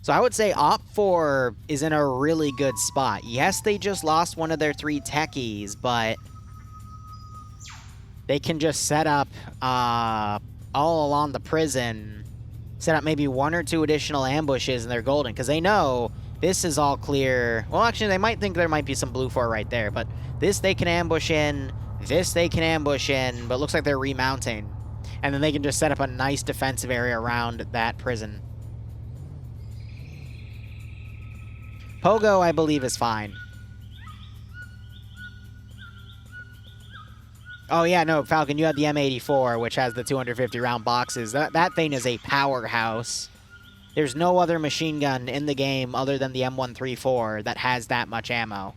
A: So I would say OPFOR is in a really good spot. Yes, they just lost one of their 3 techies, but they can just set up all along the prison, set up maybe 1 or 2 additional ambushes, and they're golden, because they know this is all clear. Well, actually, they might think there might be some Blue 4 right there, but this they can ambush in, this they can ambush in, but it looks like they're remounting. And then they can just set up a nice defensive area around that prison. Pogo, I believe, is fine. Oh, yeah, no, Falcon, you have the M84, which has the 250-round boxes. That thing is a powerhouse. There's no other machine gun in the game other than the M134 that has that much ammo.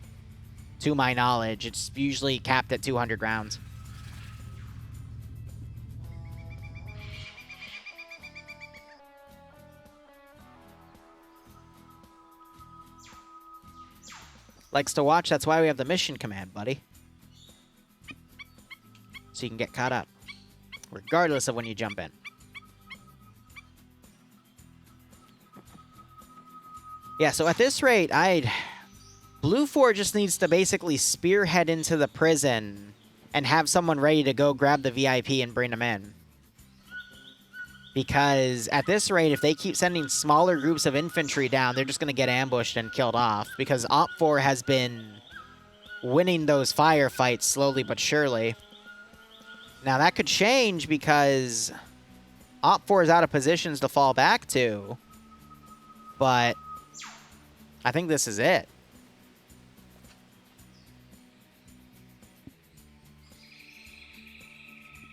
A: To my knowledge, it's usually capped at 200 rounds. Likes to watch, that's why we have the mission command, buddy. So you can get caught up, regardless of when you jump in. Yeah, so at this rate, Blue 4 just needs to basically spearhead into the prison and have someone ready to go grab the VIP and bring them in. Because at this rate, if they keep sending smaller groups of infantry down, they're just going to get ambushed and killed off. Because OP4 has been winning those firefights slowly but surely. Now, that could change because OP4 is out of positions to fall back to. But I think this is it.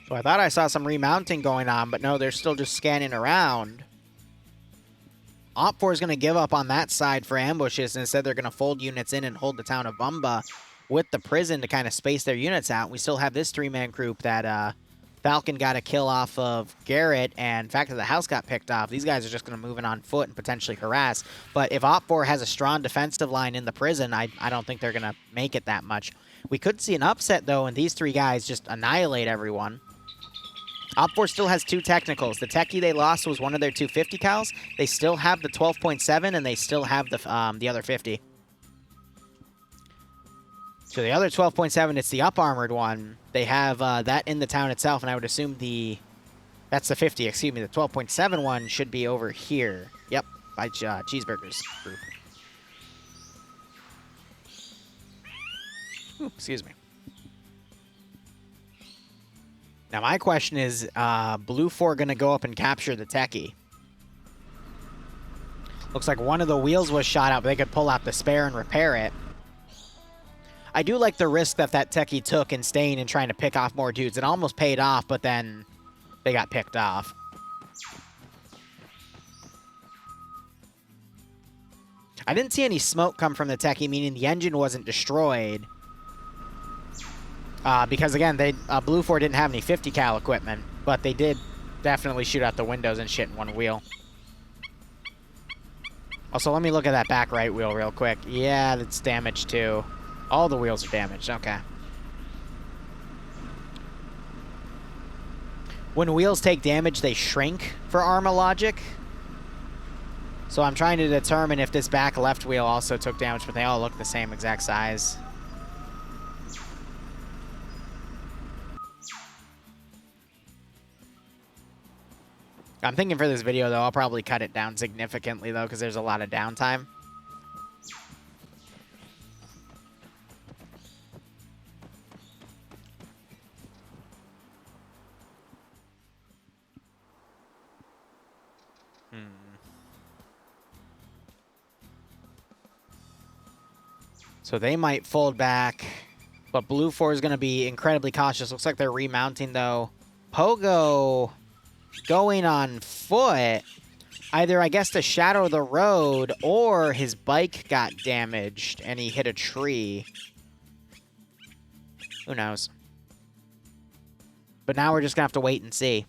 A: So I thought I saw some remounting going on, but no, they're still just scanning around. OP4 is going to give up on that side for ambushes, and instead they're going to fold units in and hold the town of Bumba with the prison to kind of space their units out. We still have this three-man group that Falcon got a kill off of Garrett, and Fact of the House got picked off. These guys are just going to move in on foot and potentially harass. But if OP4 has a strong defensive line in the prison, I don't think they're going to make it that much. We could see an upset, though, and these three guys just annihilate everyone. OP4 still has 2 technicals. The techie they lost was one of their 250 cals. They still have the 12.7, and they still have the other 50. So the other 12.7, it's the up-armored one. They have that in the town itself, and I would assume that's the 50, excuse me. The 12.7 one should be over here. Yep, by Cheeseburger's group. Ooh, excuse me. Now, my question is, Blue 4 going to go up and capture the techie? Looks like one of the wheels was shot out, but they could pull out the spare and repair it. I do like the risk that techie took in staying and trying to pick off more dudes. It almost paid off, but then they got picked off. I didn't see any smoke come from the techie, meaning the engine wasn't destroyed. Because, again, Blue 4 didn't have any 50 cal equipment, but they did definitely shoot out the windows and shit in one wheel. Also, let me look at that back right wheel real quick. Yeah, that's damaged too. All the wheels are damaged. Okay. When wheels take damage, they shrink for ARMA logic. So I'm trying to determine if this back left wheel also took damage, but they all look the same exact size. I'm thinking for this video, though, I'll probably cut it down significantly, though, because there's a lot of downtime. So they might fold back, but Blue 4 is going to be incredibly cautious. Looks like they're remounting, though. Pogo going on foot, either, I guess, to shadow the road, or his bike got damaged and he hit a tree. Who knows? But now we're just going to have to wait and see.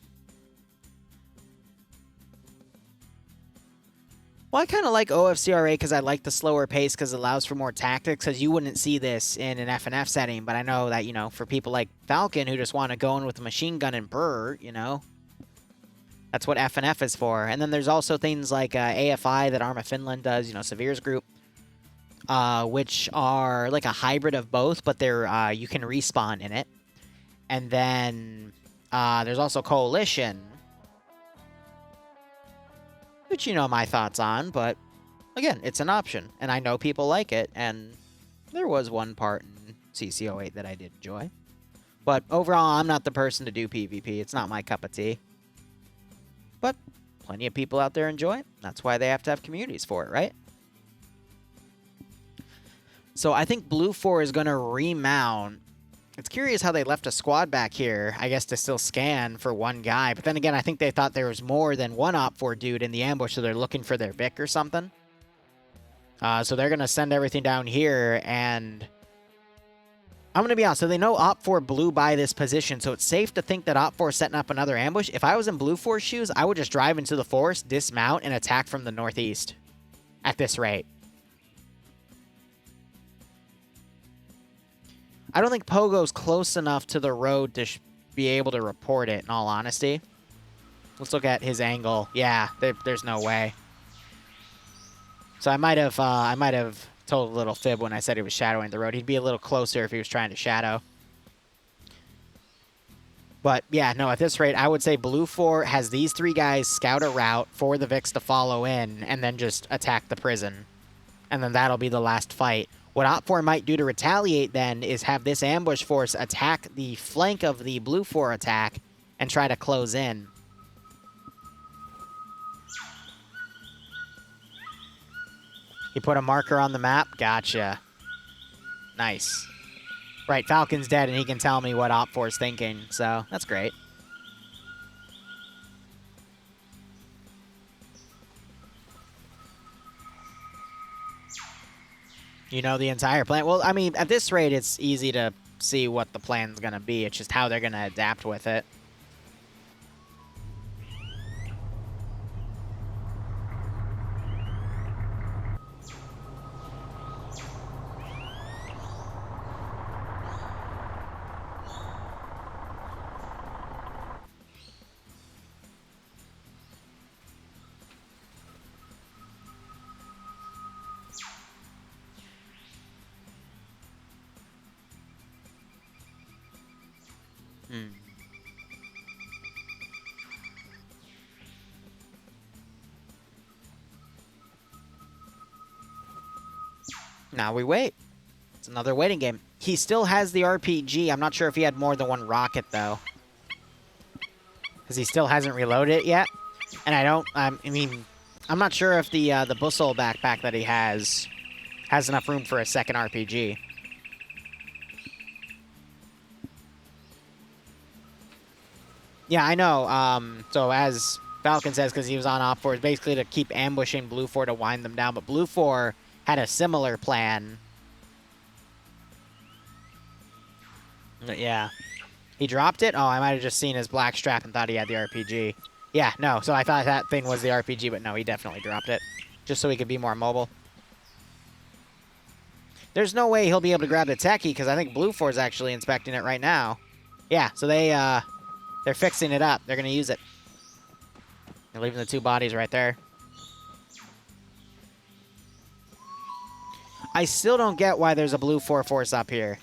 A: Well, I kind of like OFCRA because I like the slower pace because it allows for more tactics, because you wouldn't see this in an FNF setting, but I know that, you know, for people like Falcon who just want to go in with a machine gun and burr, you know, that's what FNF is for. And then there's also things like AFI that Arma Finland does, you know, Severe's group, which are like a hybrid of both, but they're you can respawn in it. And then there's also Coalition, which you know my thoughts on, but again, it's an option, and I know people like it, and there was one part in CC08 that I did enjoy. But overall, I'm not the person to do PvP. It's not my cup of tea. But plenty of people out there enjoy it. That's why they have to have communities for it, right? So I think Blue 4 is going to remount. It's curious how they left a squad back here, I guess, to still scan for one guy. But then again, I think they thought there was more than one OP4 dude in the ambush, so they're looking for their Vic or something. So they're going to send everything down here, and I'm going to be honest. So they know OP4 blew by this position, so it's safe to think that OP4 is setting up another ambush. If I was in Blue 4's shoes, I would just drive into the forest, dismount, and attack from the northeast at this rate. I don't think Pogo's close enough to the road to be able to report it, in all honesty. Let's look at his angle. Yeah, there's no way. So I might have told a little fib when I said he was shadowing the road. He'd be a little closer if he was trying to shadow. But yeah, no, at this rate, I would say Blue 4 has these 3 guys scout a route for the Vix to follow in and then just attack the prison. And then that'll be the last fight. What OPFOR might do to retaliate then is have this ambush force attack the flank of the Blue 4 attack and try to close in. He put a marker on the map? Gotcha. Nice. Right, Falcon's dead, and he can tell me what OPFOR's thinking, so that's great. You know the entire plan? Well, I mean, at this rate, it's easy to see what the plan's going to be. It's just how they're going to adapt with it. Now we wait. It's another waiting game. He still has the RPG. I'm not sure if he had more than 1 rocket, though. Because he still hasn't reloaded it yet. And I mean, I'm not sure if the Bussel backpack that he has enough room for a second RPG. Yeah, I know. So as Falcon says, because he was on OPFOR, is basically to keep ambushing Blue 4 to wind them down. But Blue 4 had a similar plan. But yeah. He dropped it? Oh, I might have just seen his black strap and thought he had the RPG. Yeah, no. So I thought that thing was the RPG, but no, he definitely dropped it. Just so he could be more mobile. There's no way he'll be able to grab the techie, because I think Blue 4 is actually inspecting it right now. Yeah, so they're fixing it up. They're going to use it. They're leaving the 2 bodies right there. I still don't get why there's a Blue 4 force up here.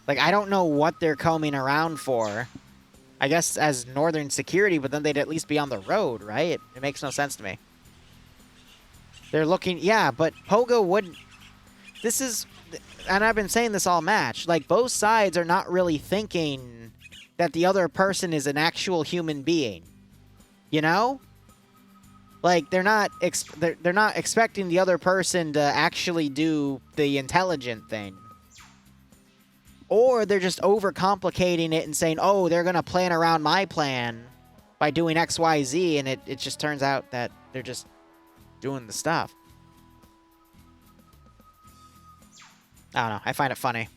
A: Like, I don't know what they're combing around for. I guess as northern security, but then they'd at least be on the road, right? It makes no sense to me. They're looking... Yeah, but Pogo wouldn't... This is... And I've been saying this all match. Like, both sides are not really thinking that the other person is an actual human being. You know? Like, they're not expecting the other person to actually do the intelligent thing. Or they're just overcomplicating it and saying, oh, they're going to plan around my plan by doing X, Y, Z, and it just turns out that they're just doing the stuff. I don't know. I find it funny.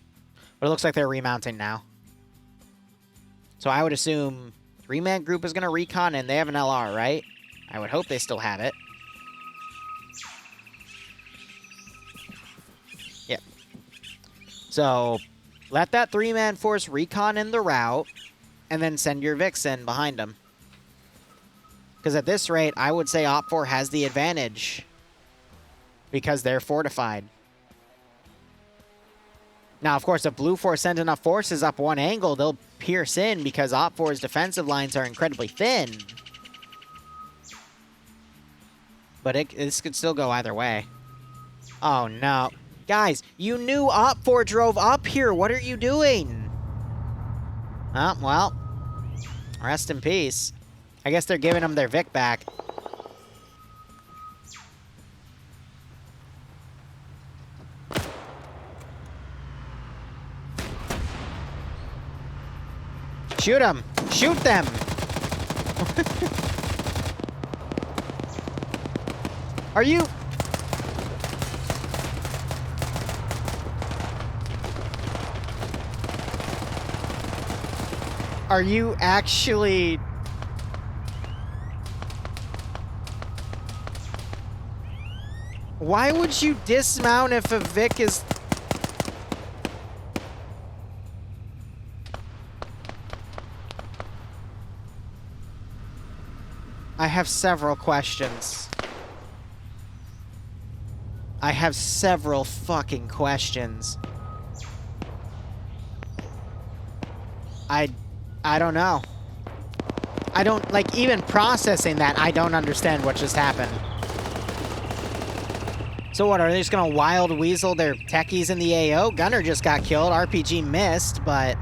A: But it looks like they're remounting now. So I would assume 3-man group is going to recon, and they have an LR, right? I would hope they still have it. Yep. So, let that 3-man force recon in the route, and then send your Vixen behind them. Because at this rate, I would say OPFOR has the advantage. Because they're fortified. Now, of course, if Blue 4 send enough forces up one angle, they'll pierce in because OPFOR's defensive lines are incredibly thin. But this could still go either way. Oh, no. Guys, you knew OPFOR drove up here. What are you doing? Oh, well. Rest in peace. I guess they're giving them their Vic back. Shoot them! Shoot them! Are you... Are you actually... Why would you dismount if a Vic is... I have several questions. I have several fucking questions. I don't know. I don't, like, even processing that, I don't understand what just happened. So what, are they just gonna wild weasel their techies in the AO? Gunner just got killed, RPG missed, but...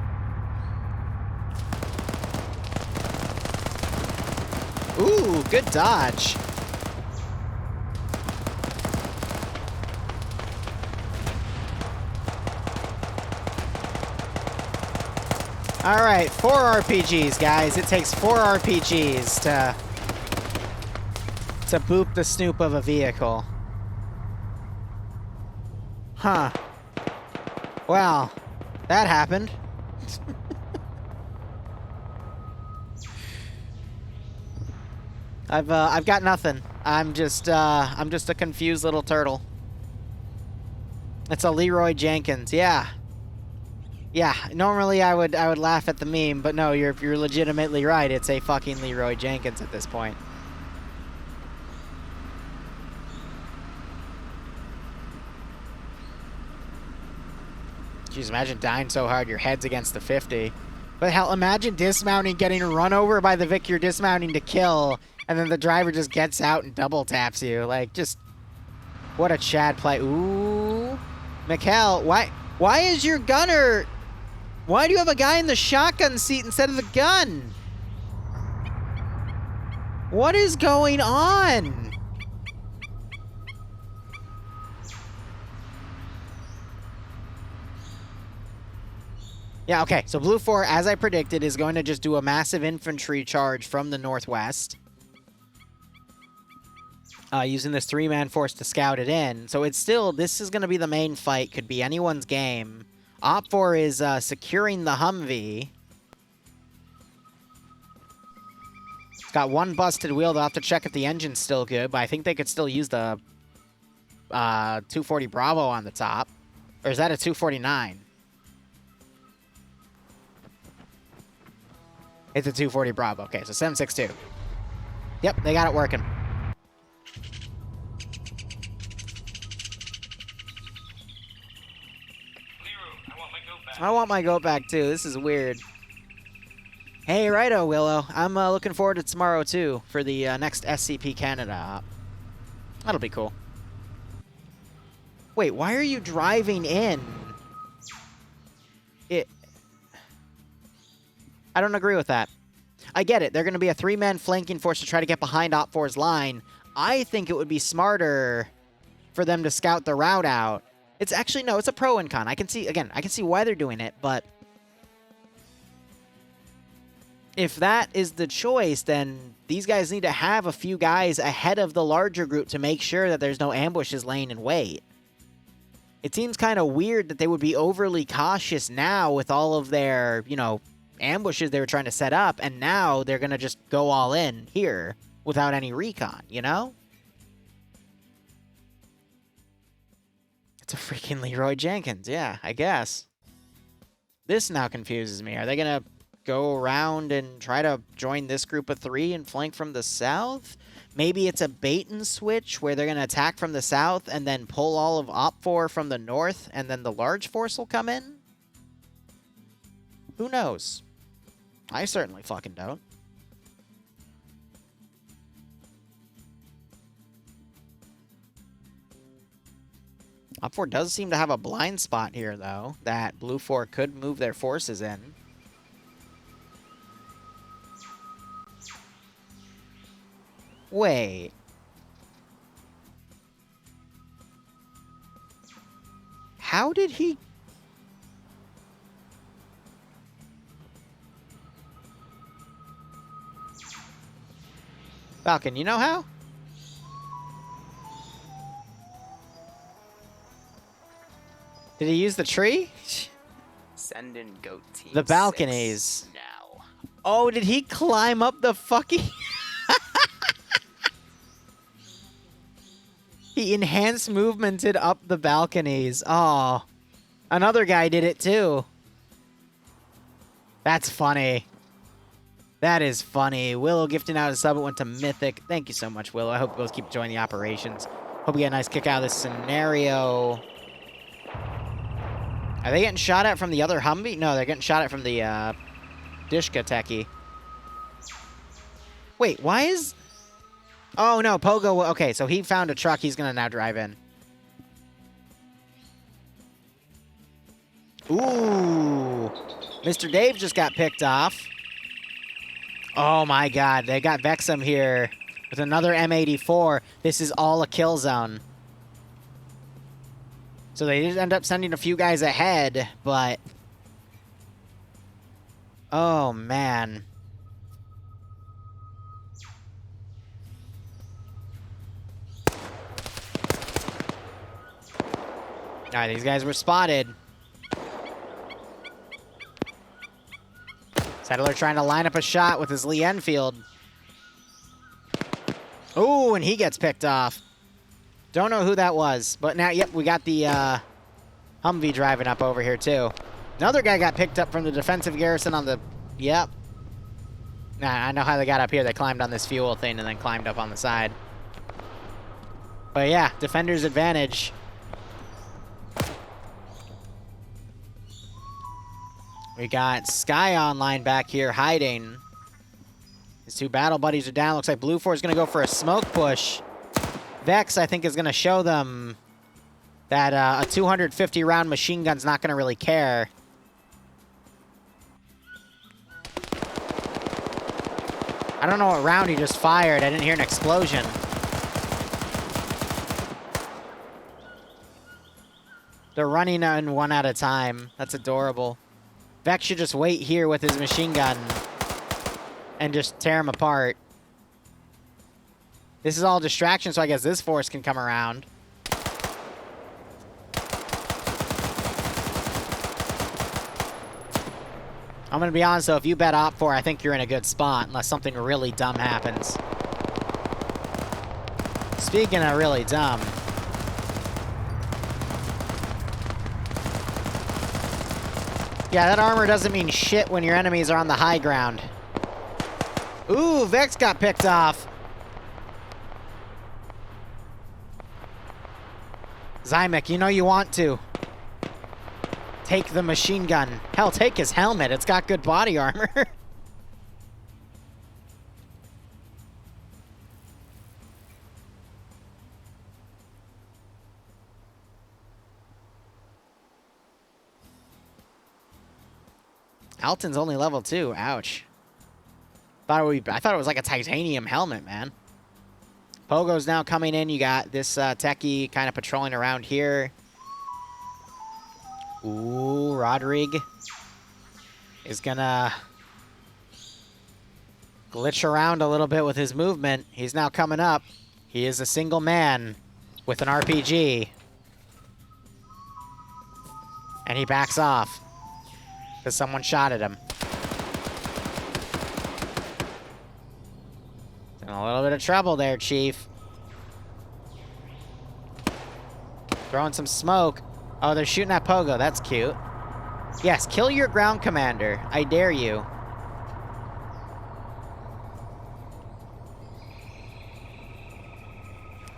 A: Ooh, good dodge. All right, 4 RPGs, guys. It takes 4 RPGs to boop the snoop of a vehicle. Huh. Well, that happened. I've got nothing. I'm just a confused little turtle. It's a Leroy Jenkins, yeah. Yeah, normally I would laugh at the meme, but no, you're legitimately right. It's a fucking Leroy Jenkins at this point. Jeez, imagine dying so hard your head's against the 50. But hell, imagine dismounting, getting run over by the Vic you're dismounting to kill, and then the driver just gets out and double taps you. Like, just... What a Chad play. Ooh. Mikkel, why is your gunner... Why do you have a guy in the shotgun seat instead of the gun? What is going on? Yeah, okay, so Blue 4, as I predicted, is going to just do a massive infantry charge from the northwest. Using this 3-man force to scout it in. So it's still, this is going to be the main fight. Could be anyone's game. Op4 is securing the Humvee. It's got 1 busted wheel. They'll have to check if the engine's still good, but I think they could still use the 240 Bravo on the top. Or is that a 249? It's a 240 Bravo. Okay, so 762. Yep, they got it working. I want my goat back, too. This is weird. Hey, righto, Willow. I'm looking forward to tomorrow, too, for the next SCP Canada op. That'll be cool. Wait, why are you driving in? I don't agree with that. I get it. They're going to be a 3-man flanking force to try to get behind Op4's line. I think it would be smarter for them to scout the route out. It's actually, no, it's a pro and con. I can see, again, I can see why they're doing it, but if that is the choice, then these guys need to have a few guys ahead of the larger group to make sure that there's no ambushes laying in wait. It seems kind of weird that they would be overly cautious now with all of their, you know, ambushes they were trying to set up, and now they're going to just go all in here without any recon, you know? It's a freaking Leroy Jenkins, yeah, I guess. This now confuses me. Are they going to go around and try to join this group of 3 and flank from the south? Maybe it's a bait and switch where they're going to attack from the south and then pull all of Op4 from the north, and then the large force will come in? Who knows? I certainly fucking don't. Op4 does seem to have a blind spot here, though, that Blue 4 could move their forces in. Wait. How did he... Falcon, you know how? Did he use the tree?
E: Send in goat team.
A: The balconies.
E: Now.
A: Oh, did he climb up the fucking... He enhanced movemented up the balconies. Oh. Another guy did it too. That's funny. That is funny. Willow gifting out a sub. It went to Mythic. Thank you so much, Willow. I hope you guys keep enjoying the operations. Hope we get a nice kick out of this scenario. Are they getting shot at from the other Humvee? No, they're getting shot at from the Dishka techie. Wait, why is... Oh, no, Pogo... Okay, so he found a truck he's going to now drive in. Ooh. Mr. Dave just got picked off. Oh, my God. They got Vexum here with another M84. This is all a kill zone. So they did end up sending a few guys ahead, but... Oh, man. All right, these guys were spotted. Settler trying to line up a shot with his Lee Enfield. Ooh, and he gets picked off. Don't know who that was, but now, yep, we got the Humvee driving up over here, too. Another guy got picked up from the defensive garrison on the... Yep. Nah, I know how they got up here. They climbed on this fuel thing and then climbed up on the side. But yeah, defender's advantage. We got Sky Online back here hiding. His two battle buddies are down. Looks like Blue 4 is going to go for a smoke push. Vex, I think, is going to show them that a 250-round machine gun's not going to really care. I don't know what round he just fired. I didn't hear an explosion. They're running in one at a time. That's adorable. Vex should just wait here with his machine gun and just tear him apart. This is all distraction, so I guess this force can come around. I'm going to be honest, though, if you bet Op4, I think you're in a good spot, unless something really dumb happens. Speaking of really dumb... Yeah, that armor doesn't mean shit when your enemies are on the high ground. Ooh, Vex got picked off. Zymek, you know you want to. Take the machine gun. Hell, take his helmet. It's got good body armor. Alton's only level 2. Ouch. I thought it was like a titanium helmet, man. Pogo's now coming in. You got this techie kind of patrolling around here. Ooh, Rodrigue is gonna glitch around a little bit with his movement. He's now coming up. He is a single man with an RPG. And he backs off because someone shot at him. In a little bit of trouble there, Chief. Throwing some smoke. Oh, they're shooting at Pogo. That's cute. Yes, kill your ground commander. I dare you.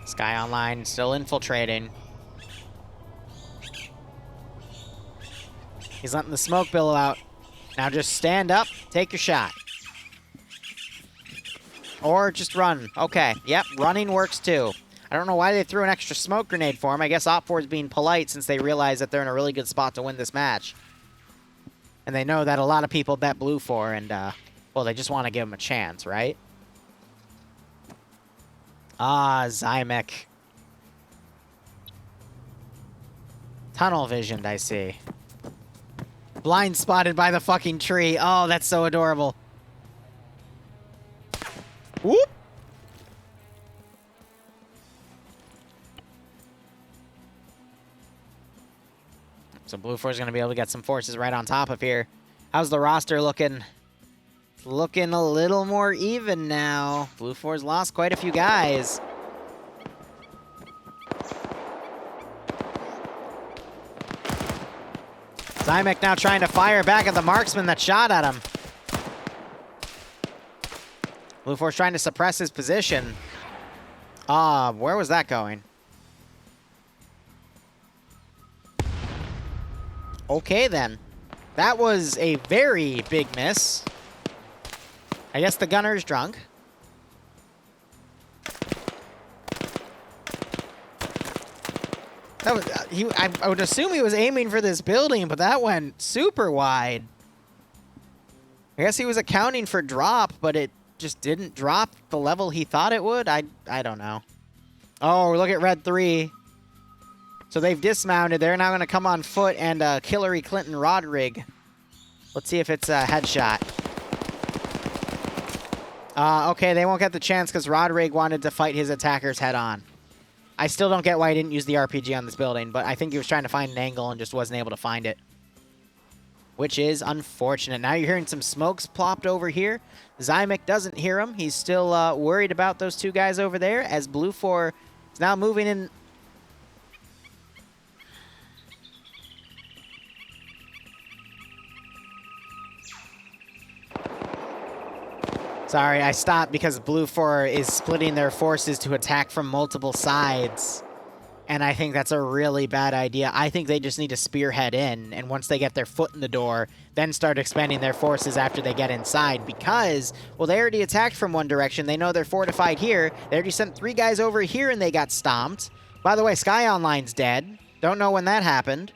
A: Sky Online still infiltrating. He's letting the smoke billow out. Now just stand up, take your shot. Or just run. Okay, yep, running works too. I don't know why they threw an extra smoke grenade for him. I guess Op4 is being polite since they realize that they're in a really good spot to win this match. And they know that a lot of people bet Blue 4 and, well, they just want to give him a chance, right? Ah, Zymek. Tunnel visioned, I see. Blind spotted by the fucking tree. Oh, that's so adorable. Whoop! So Blue 4 is going to be able to get some forces right on top of here. How's the roster looking? Looking a little more even now. Blue 4's lost quite a few guys. Zymek now trying to fire back at the marksman that shot at him. Blue 4's trying to suppress his position. Where was that going? Okay, then. That was a very big miss. I guess the gunner's drunk. That was I would assume he was aiming for this building, but that went super wide. I guess he was accounting for drop, but it just didn't drop the level he thought it would. I don't know. Oh, look at Red 3. So they've dismounted. They're now going to come on foot and Hillary Clinton rod rig. Let's see if it's a headshot. Okay, they won't get the chance because Rodrig wanted to fight his attackers head on. I still don't get why he didn't use the RPG on this building, but I think he was trying to find an angle and just wasn't able to find it. Which is unfortunate. Now you're hearing some smokes plopped over here. Zymic doesn't hear him. He's still worried about those two guys over there as Blue 4 is now moving in. Sorry, I stopped because Blue 4 is splitting their forces to attack from multiple sides. And I think that's a really bad idea. I think they just need to spearhead in, and once they get their foot in the door, then start expanding their forces after they get inside. Because, well, they already attacked from one direction. They know they're fortified here. They already sent 3 guys over here, and they got stomped. By the way, Sky Online's dead. Don't know when that happened.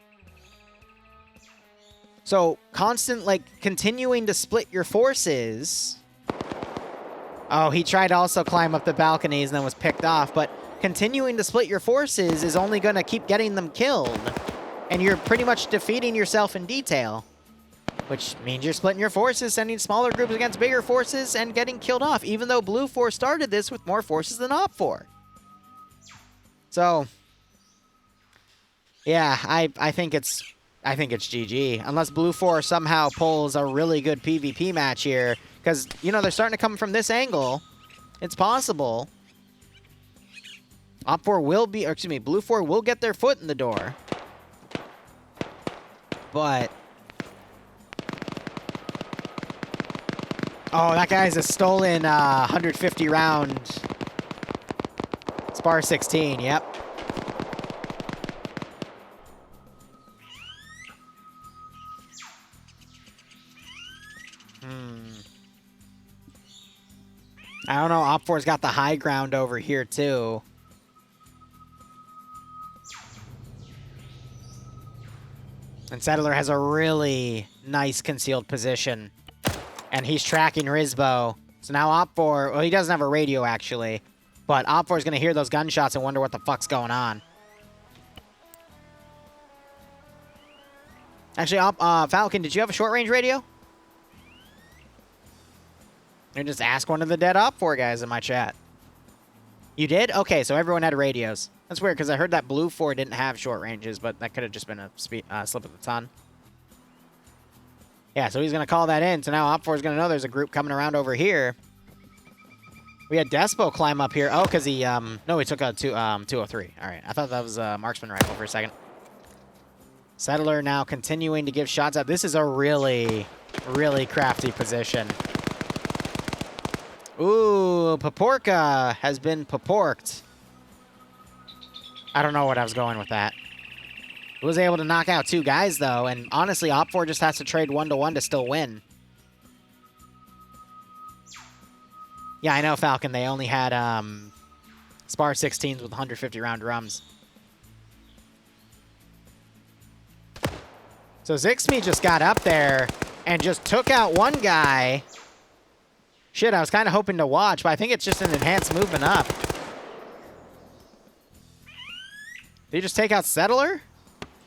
A: So, constant, like, continuing to split your forces. Oh, he tried to also climb up the balconies and then was picked off, but continuing to split your forces is only going to keep getting them killed. And you're pretty much defeating yourself in detail. Which means you're splitting your forces, sending smaller groups against bigger forces, and getting killed off, even though Blue 4 started this with more forces than Op 4. So, yeah, I think it's GG. Unless Blue 4 somehow pulls a really good PvP match here. Because, you know, they're starting to come from this angle. It's possible. Op 4 will be, or excuse me, Blue 4 will get their foot in the door. But... oh, that guy's a stolen 150 round Spar 16, yep. I don't know, Op 4's got the high ground over here, too. And Settler has a really nice concealed position. And he's tracking Rizbo. So now Op 4, well, he doesn't have a radio, actually. But Op 4 is going to hear those gunshots and wonder what the fuck's going on. Actually, Falcon, did you have a short-range radio? Or just ask one of the dead Op 4 guys in my chat. You did? Okay, so everyone had radios. That's weird, because I heard that Blue 4 didn't have short ranges, but that could have just been a slip of the tongue. Yeah, so he's going to call that in. So now Op 4 is going to know there's a group coming around over here. We had Despo climb up here. Oh, because he, no, he took a 203. All right, I thought that was a marksman rifle for a second. Settler now continuing to give shots out. This is a really, really crafty position. Ooh, Paporka has been paporked. I don't know what I was going with that. Was able to knock out 2 guys, though, and honestly, Op 4 just has to trade 1-to-1 to still win. Yeah, I know, Falcon. They only had Spar 16s with 150 round drums. So Zixme just got up there and just took out one guy. Shit, I was kind of hoping to watch, but I think it's just an enhanced movement up. Did he just take out Settler?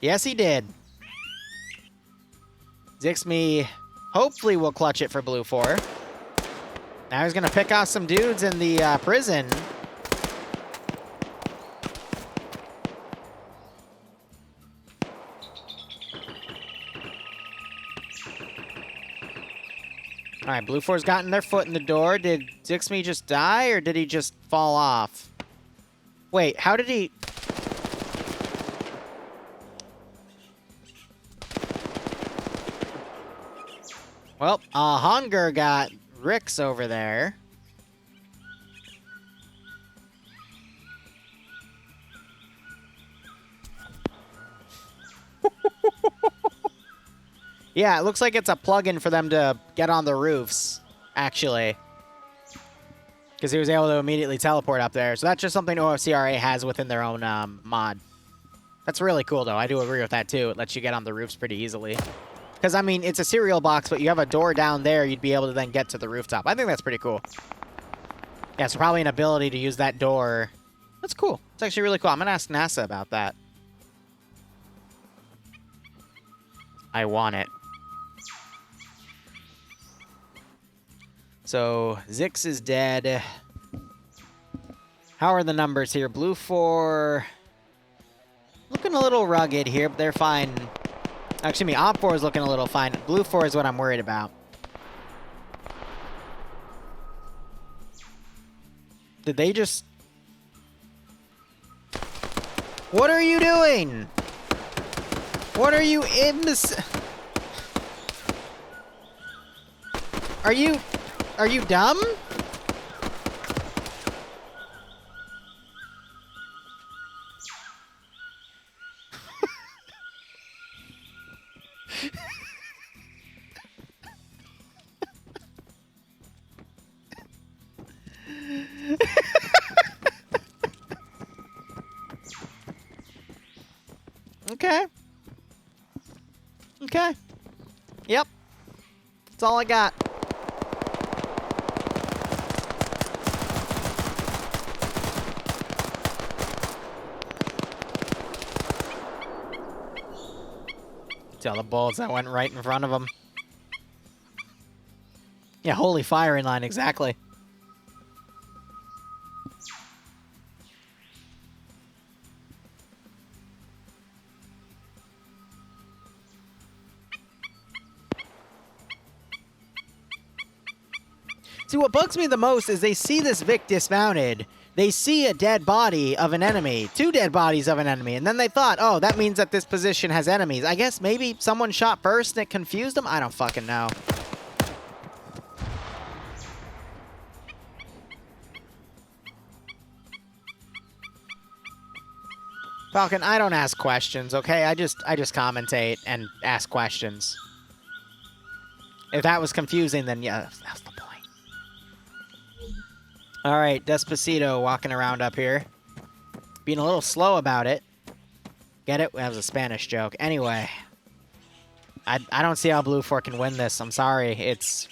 A: Yes, he did. Zixme hopefully will clutch it for Blue 4. Now he's going to pick off some dudes in the prison. All right, Blue 4's gotten their foot in the door. Did Zixme just die, or did he just fall off? Wait, how did he... well, Hunger got Rix over there. Yeah, it looks like it's a plugin for them to get on the roofs, actually. Because he was able to immediately teleport up there. So that's just something OFCRA has within their own mod. That's really cool, though. I do agree with that, too. It lets you get on the roofs pretty easily. Because, I mean, it's a cereal box, but you have a door down there. You'd be able to then get to the rooftop. I think that's pretty cool. Yeah, so probably an ability to use that door. That's cool. It's actually really cool. I'm going to ask NASA about that. I want it. So, Zix is dead. How are the numbers here? Blue 4... looking a little rugged here, but they're fine. Excuse me, Op 4 is looking a little fine. Blue 4 is what I'm worried about. Did they just... What are you doing? What are you in this... Are you dumb? Okay. Okay. Yep. That's all I got. See all the bullets that went right in front of him. Yeah, holy firing line, exactly. See, what bugs me the most is they see this Vic dismounted. They see a dead body of an enemy, 2 dead bodies of an enemy, and then they thought, oh, that means that this position has enemies. I guess maybe someone shot first and it confused them? I don't fucking know. Falcon, I don't ask questions, okay? I just commentate and ask questions. If that was confusing, then yeah, that's the point. All right, Despacito walking around up here. Being a little slow about it. Get it? That was a Spanish joke. Anyway. I don't see how Blue 4 can win this. I'm sorry. It's...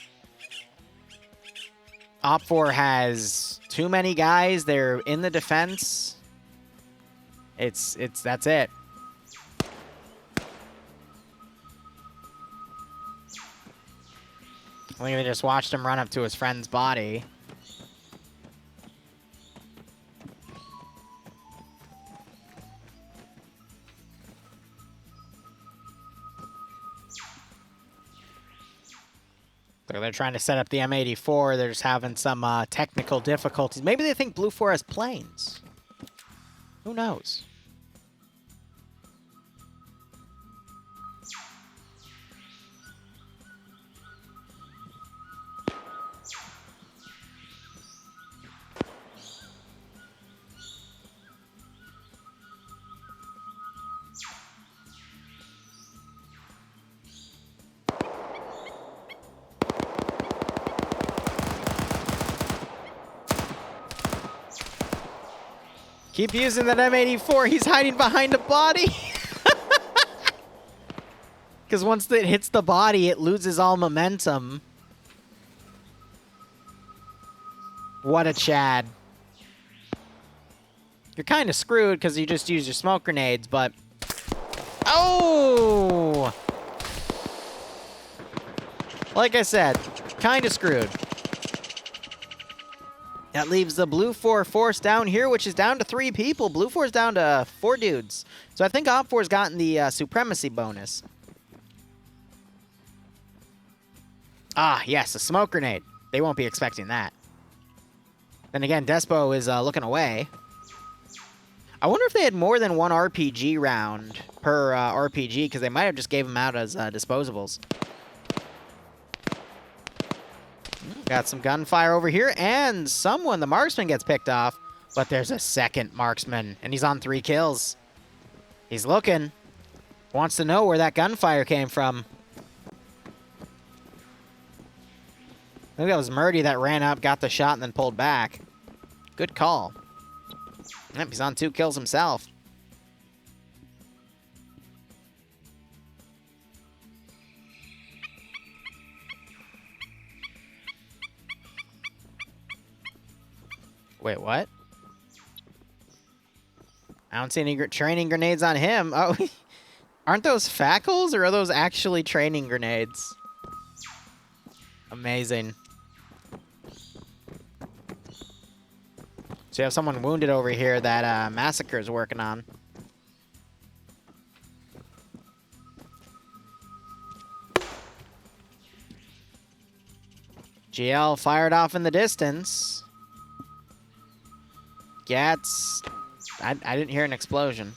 A: Op 4 has too many guys. They're in the defense. That's it. I think they just watched him run up to his friend's body. So they're trying to set up the M84. They're just having some technical difficulties. Maybe they think Blue 4 has planes. Who knows? Keep using that M84. He's hiding behind a body. Because once it hits the body, it loses all momentum. What a Chad. You're kind of screwed because you just used your smoke grenades, but... Oh! Like I said, kind of screwed. That leaves the Blue 4 force down here, which is down to 3 people. Blue 4 is down to 4 dudes. So I think Op 4's gotten the supremacy bonus. Ah, yes, a smoke grenade. They won't be expecting that. Then again, Despo is looking away. I wonder if they had more than 1 RPG round per RPG, because they might have just gave them out as disposables. Got some gunfire over here, and the marksman gets picked off, but there's a second marksman, and he's on 3 kills. He's looking. Wants to know where that gunfire came from. I think that was Murdy that ran up, got the shot, and then pulled back. Good call. Yep, he's on 2 kills himself. Wait, what? I don't see any training grenades on him. Oh, aren't those fackles, or are those actually training grenades? Amazing. So you have someone wounded over here that Massacre is working on. GL fired off in the distance. Gats. I didn't hear an explosion.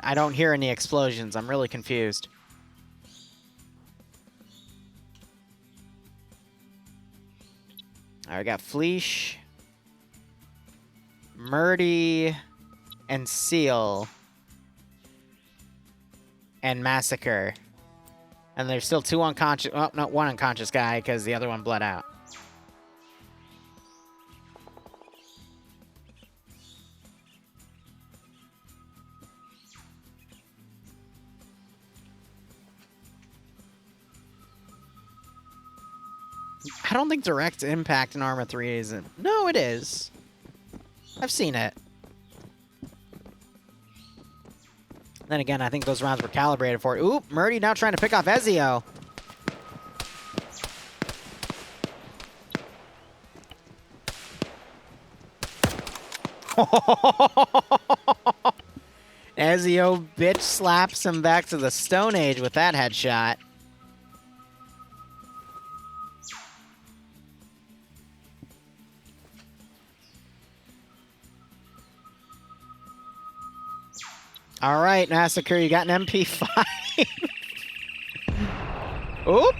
A: I don't hear any explosions. I'm really confused. Alright, we got Fleesh, Murdy, and Seal. And Massacre. And there's still 2 unconscious... Oh, not 1 unconscious guy, because the other one bled out. I don't think direct impact in Arma 3 isn't... No, it is. I've seen it. Then again, I think those rounds were calibrated for it. Oop, Murdy now trying to pick off Ezio. Ezio bitch slaps him back to the Stone Age with that headshot. All right, Massacre, you got an MP5. Oop.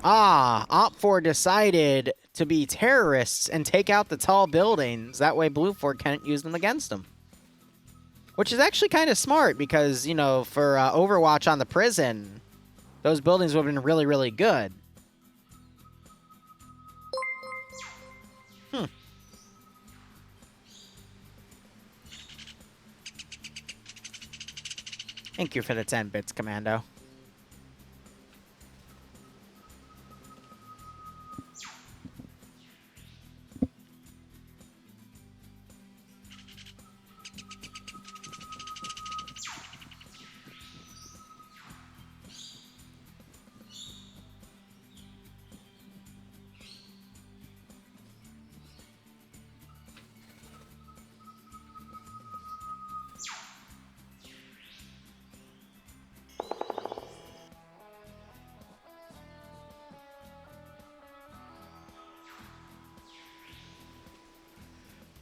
A: OFCRA decided to be terrorists and take out the tall buildings. That way Blue Fort can't use them against them. Which is actually kind of smart because, you know, for Overwatch on the prison, those buildings would have been really, really good. Thank you for the 10 bits, Commando.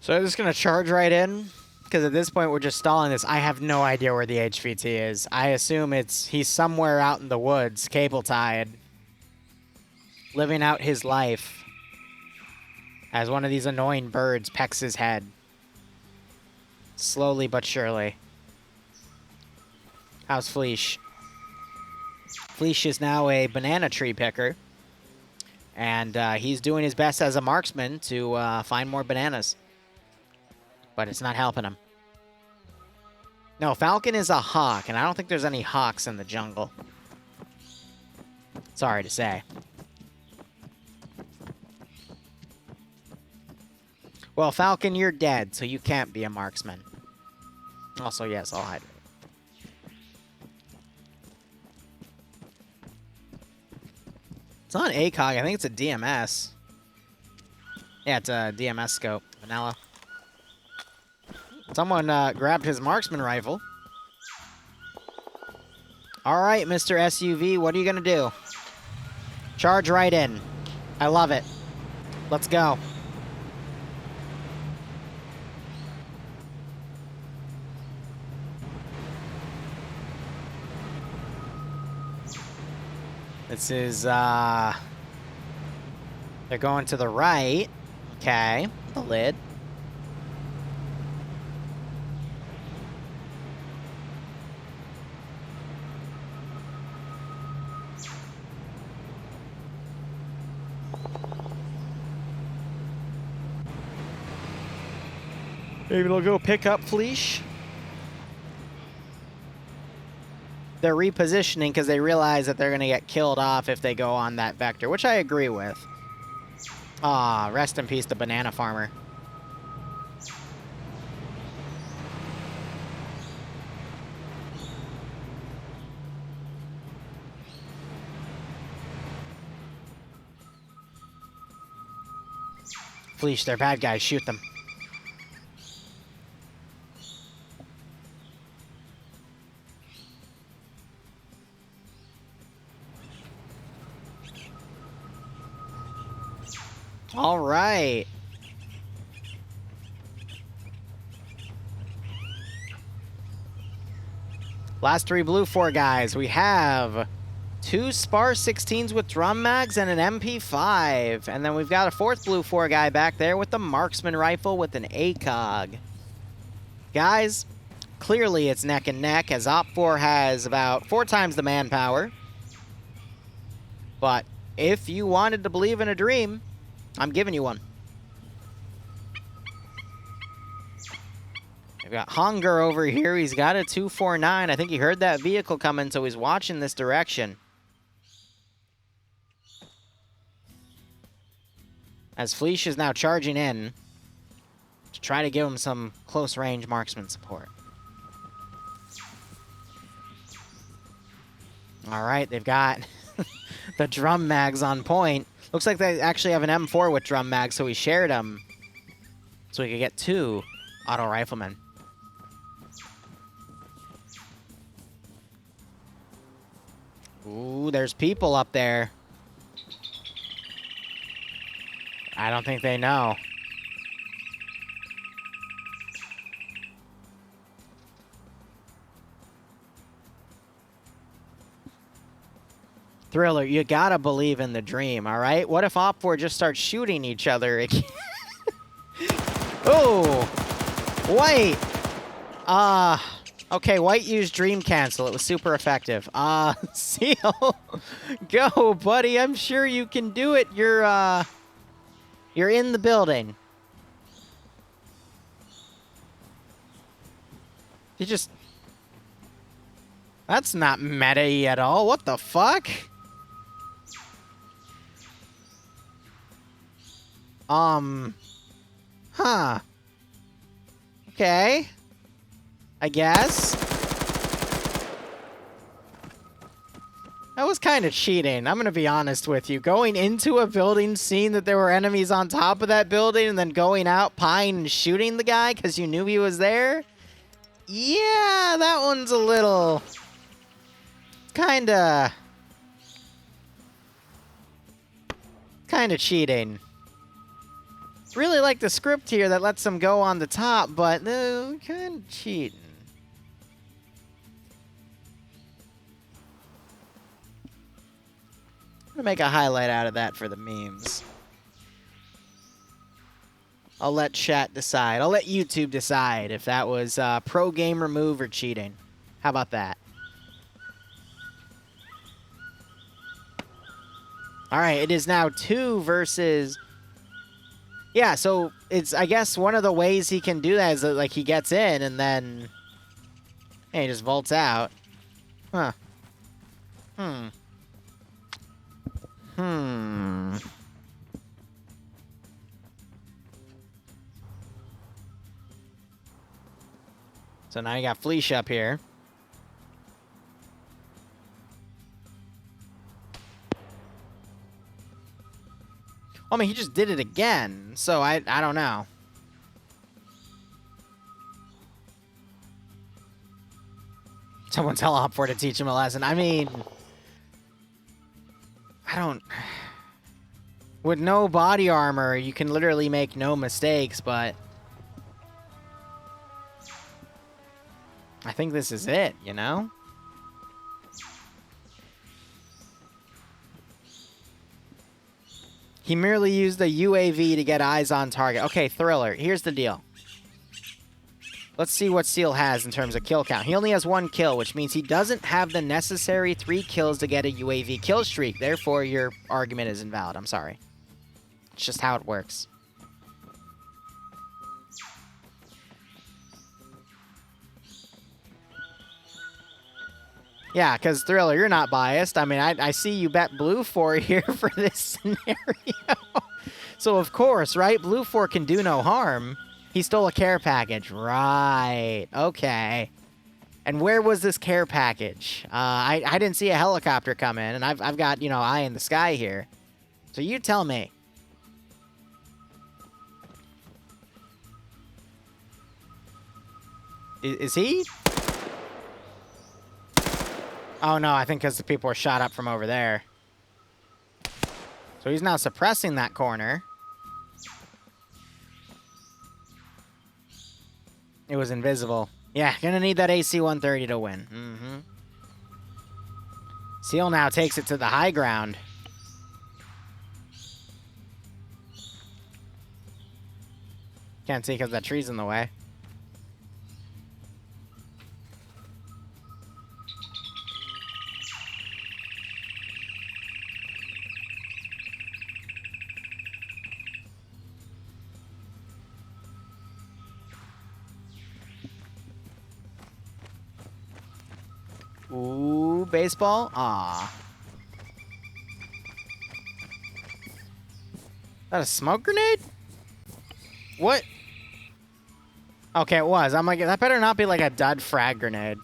A: So I'm just going to charge right in, because at this point we're just stalling this. I have no idea where the HVT is. I assume he's somewhere out in the woods, cable-tied, living out his life as one of these annoying birds pecks his head. Slowly but surely. How's Fleesh? Fleesh is now a banana tree picker, and he's doing his best as a marksman to find more bananas. But it's not helping him. No, Falcon is a hawk, and I don't think there's any hawks in the jungle. Sorry to say. Well, Falcon, you're dead, so you can't be a marksman. Also, yes, I'll hide. It's not an ACOG, I think it's a DMS. Yeah, it's a DMS scope. Vanilla. Someone grabbed his marksman rifle. All right, Mr. SUV, what are you going to do? Charge right in. I love it. Let's go. This is, they're going to the right. Okay, the lid. Maybe they'll go pick up Fleesh. They're repositioning because they realize that they're going to get killed off if they go on that vector, which I agree with. Ah, rest in peace, the banana farmer. Fleesh, they're bad guys. Shoot them. All right. Last 3 blue 4 guys. We have 2 Spar 16s with drum mags and an MP5. And then we've got a 4th blue 4 guy back there with the marksman rifle with an ACOG. Guys, clearly it's neck and neck as OFCRA has about 4 times the manpower. But if you wanted to believe in a dream, I'm giving you one. We've got Hunger over here. He's got a 249. I think he heard that vehicle coming, so he's watching this direction. As Fleesh is now charging in to try to give him some close-range marksman support. All right, they've got the drum mags on point. Looks like they actually have an M4 with drum mags, so we shared them so we could get 2 auto riflemen. Ooh, there's people up there. I don't think they know. Thriller, you gotta believe in the dream, all right? What if OFCRA just starts shooting each other again? Oh, White. Okay, White used dream cancel. It was super effective. Seal, go, buddy. I'm sure you can do it. You're in the building. You just... That's not meta-y at all. What the fuck? Huh. Okay. I guess. That was kind of cheating. I'm going to be honest with you. Going into a building, seeing that there were enemies on top of that building, and then going out, pieing, and shooting the guy because you knew he was there? Yeah, that one's a little... Kinda cheating. Really like the script here that lets them go on the top, but kind of cheating. I'm gonna make a highlight out of that for the memes. I'll let chat decide. I'll let YouTube decide if that was pro gamer move or cheating. How about that? All right, it is now 2 versus... Yeah, so it's, I guess, one of the ways he can do that is that, like, he gets in and then... Yeah, he just vaults out. Huh. So now you got Fleesh up here. I mean, he just did it again, so I don't know. Someone tell OFCRA to teach him a lesson. I mean, I don't... With no body armor, you can literally make no mistakes, but... I think this is it, you know? He merely used a UAV to get eyes on target. Okay, Thriller, here's the deal. Let's see what Seal has in terms of kill count. He only has 1 kill, which means he doesn't have the necessary 3 kills to get a UAV kill streak. Therefore, your argument is invalid. I'm sorry. It's just how it works. Yeah, because Thriller, you're not biased. I mean, I see you bet Blue 4 here for this scenario. So, of course, right? Blue 4 can do no harm. He stole a care package. Right. Okay. And where was this care package? I didn't see a helicopter come in, and I've got, you know, eye in the sky here. So you tell me. Is he? Oh, no, I think because the people were shot up from over there. So he's now suppressing that corner. It was invisible. Yeah, gonna need that AC-130 to win. Mm-hmm. Seal now takes it to the high ground. Can't see because that tree's in the way. Ooh, baseball? Aw. That a smoke grenade? What? Okay, it was. I'm like, that better not be like a dud frag grenade.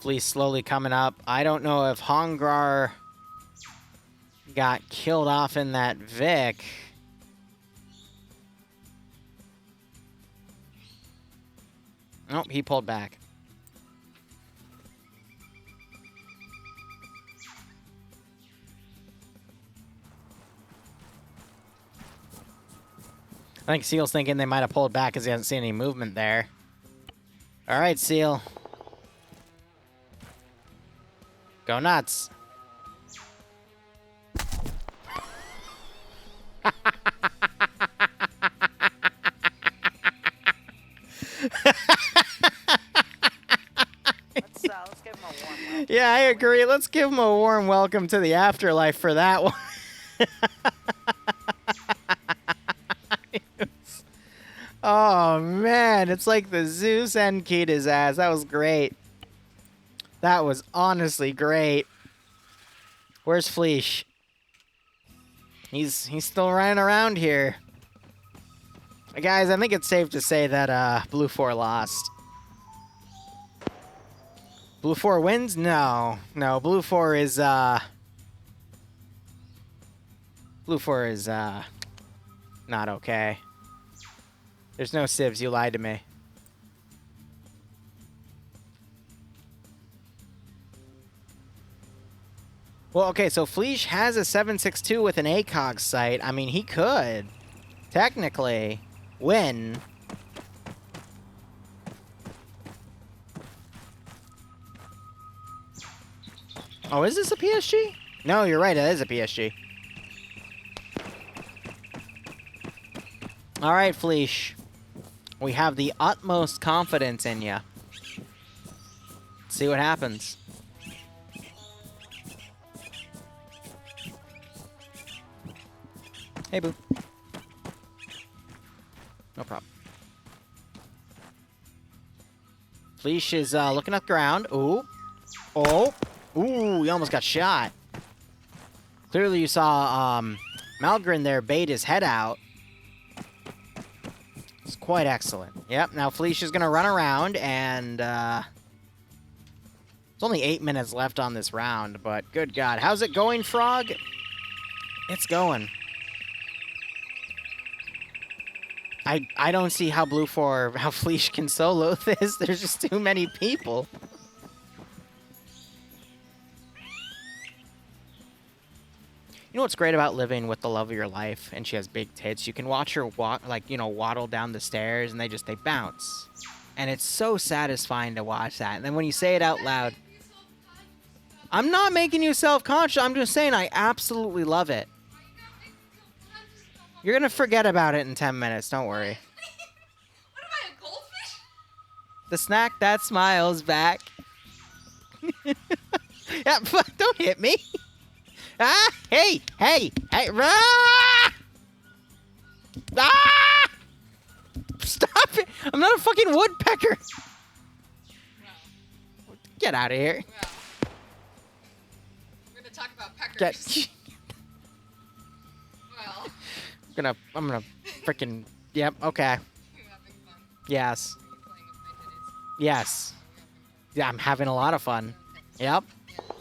A: Fleece slowly coming up. I don't know if Hongrar got killed off in that Vic. Nope, he pulled back. I think Seal's thinking they might have pulled back because he hasn't seen any movement there. All right, Seal. Go nuts.
E: Let's give him a warm welcome.
A: Yeah, I agree. Let's give him a warm welcome to the afterlife for that one. Oh, man. It's like the Zeus end keyed his ass. That was great. That was honestly great. Where's Fleesh? He's still running around here. Guys, I think it's safe to say that Blue 4 lost. Blue 4 wins? No. No, Blue 4 is Blue 4 is not okay. There's no sieves, you lied to me. Well, okay, so Fleesh has a 7.62 with an ACOG sight. I mean, he could technically win. Oh, is this a PSG? No, you're right, it is a PSG. All right, Fleesh. We have the utmost confidence in you. See what happens. Hey, boo. No problem. Fleesh is looking at the ground. Ooh. Oh. Ooh, he almost got shot. Clearly you saw Malgren there bait his head out. It's quite excellent. Yep, now Fleesh is going to run around, and there's only 8 minutes left on this round, but good God. How's it going, Frog? It's going. I don't see how how Fleesh can solo this. There's just too many people. You know what's great about living with the love of your life, and she has big tits? You can watch her waddle down the stairs, and they bounce. And it's so satisfying to watch that. And then when you say it out loud, I'm not making you self-conscious. I'm just saying I absolutely love it. You're going to forget about it in 10 minutes. Don't worry.
G: What am I, a goldfish?
A: The snack that smiles back. Yeah, don't hit me. Ah, hey, hey, hey. Ah! Ah! Stop it. I'm not a fucking woodpecker.
G: Wow.
A: Get out of here.
G: Wow. We're gonna talk about peckers. Well.
A: I'm gonna freaking, yep, okay.
G: You're having fun.
A: Yes.
G: Are you playing with my titties?
A: Yes. Yeah, I'm having a lot of fun. Yep.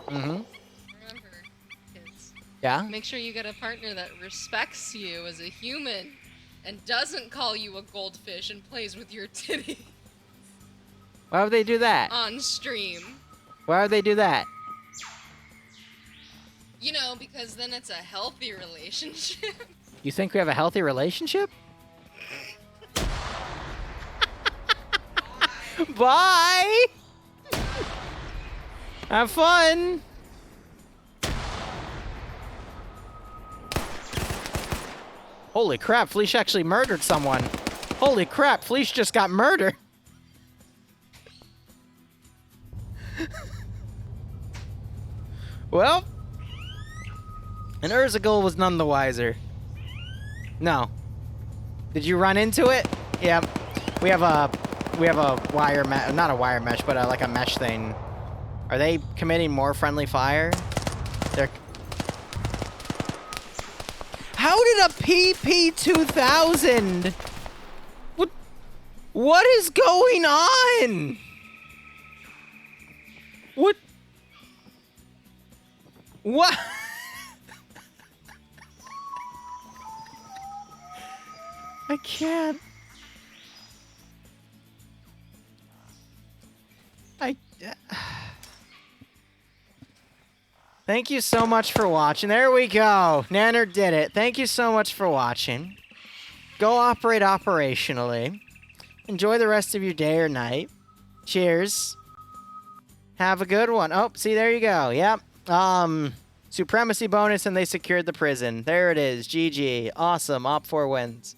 A: Mm-hmm.
G: Remember, kids.
A: Yeah?
G: Make sure you get a partner that respects you as a human and doesn't call you a goldfish and plays with your titty
A: Why would they do that?
G: on stream.
A: Why would they do that?
G: You know, because then it's a healthy relationship.
A: You think we have a healthy relationship? Bye! Have fun! Holy crap, Fleesh actually murdered someone. Holy crap, Fleesh just got murdered. Well, and Urzagal was none the wiser. No. Did you run into it? Yep. We have a wire mesh, not a wire mesh, but like a mesh thing. Are they committing more friendly fire? They're. How did a PP-2000? What is going on? What? I can't. Thank you so much for watching. There we go. Nanner did it. Thank you so much for watching. Go operate operationally. Enjoy the rest of your day or night. Cheers. Have a good one. Oh, see, there you go. Yep. Supremacy bonus, and they secured the prison. There it is. GG. Awesome. OP4 wins.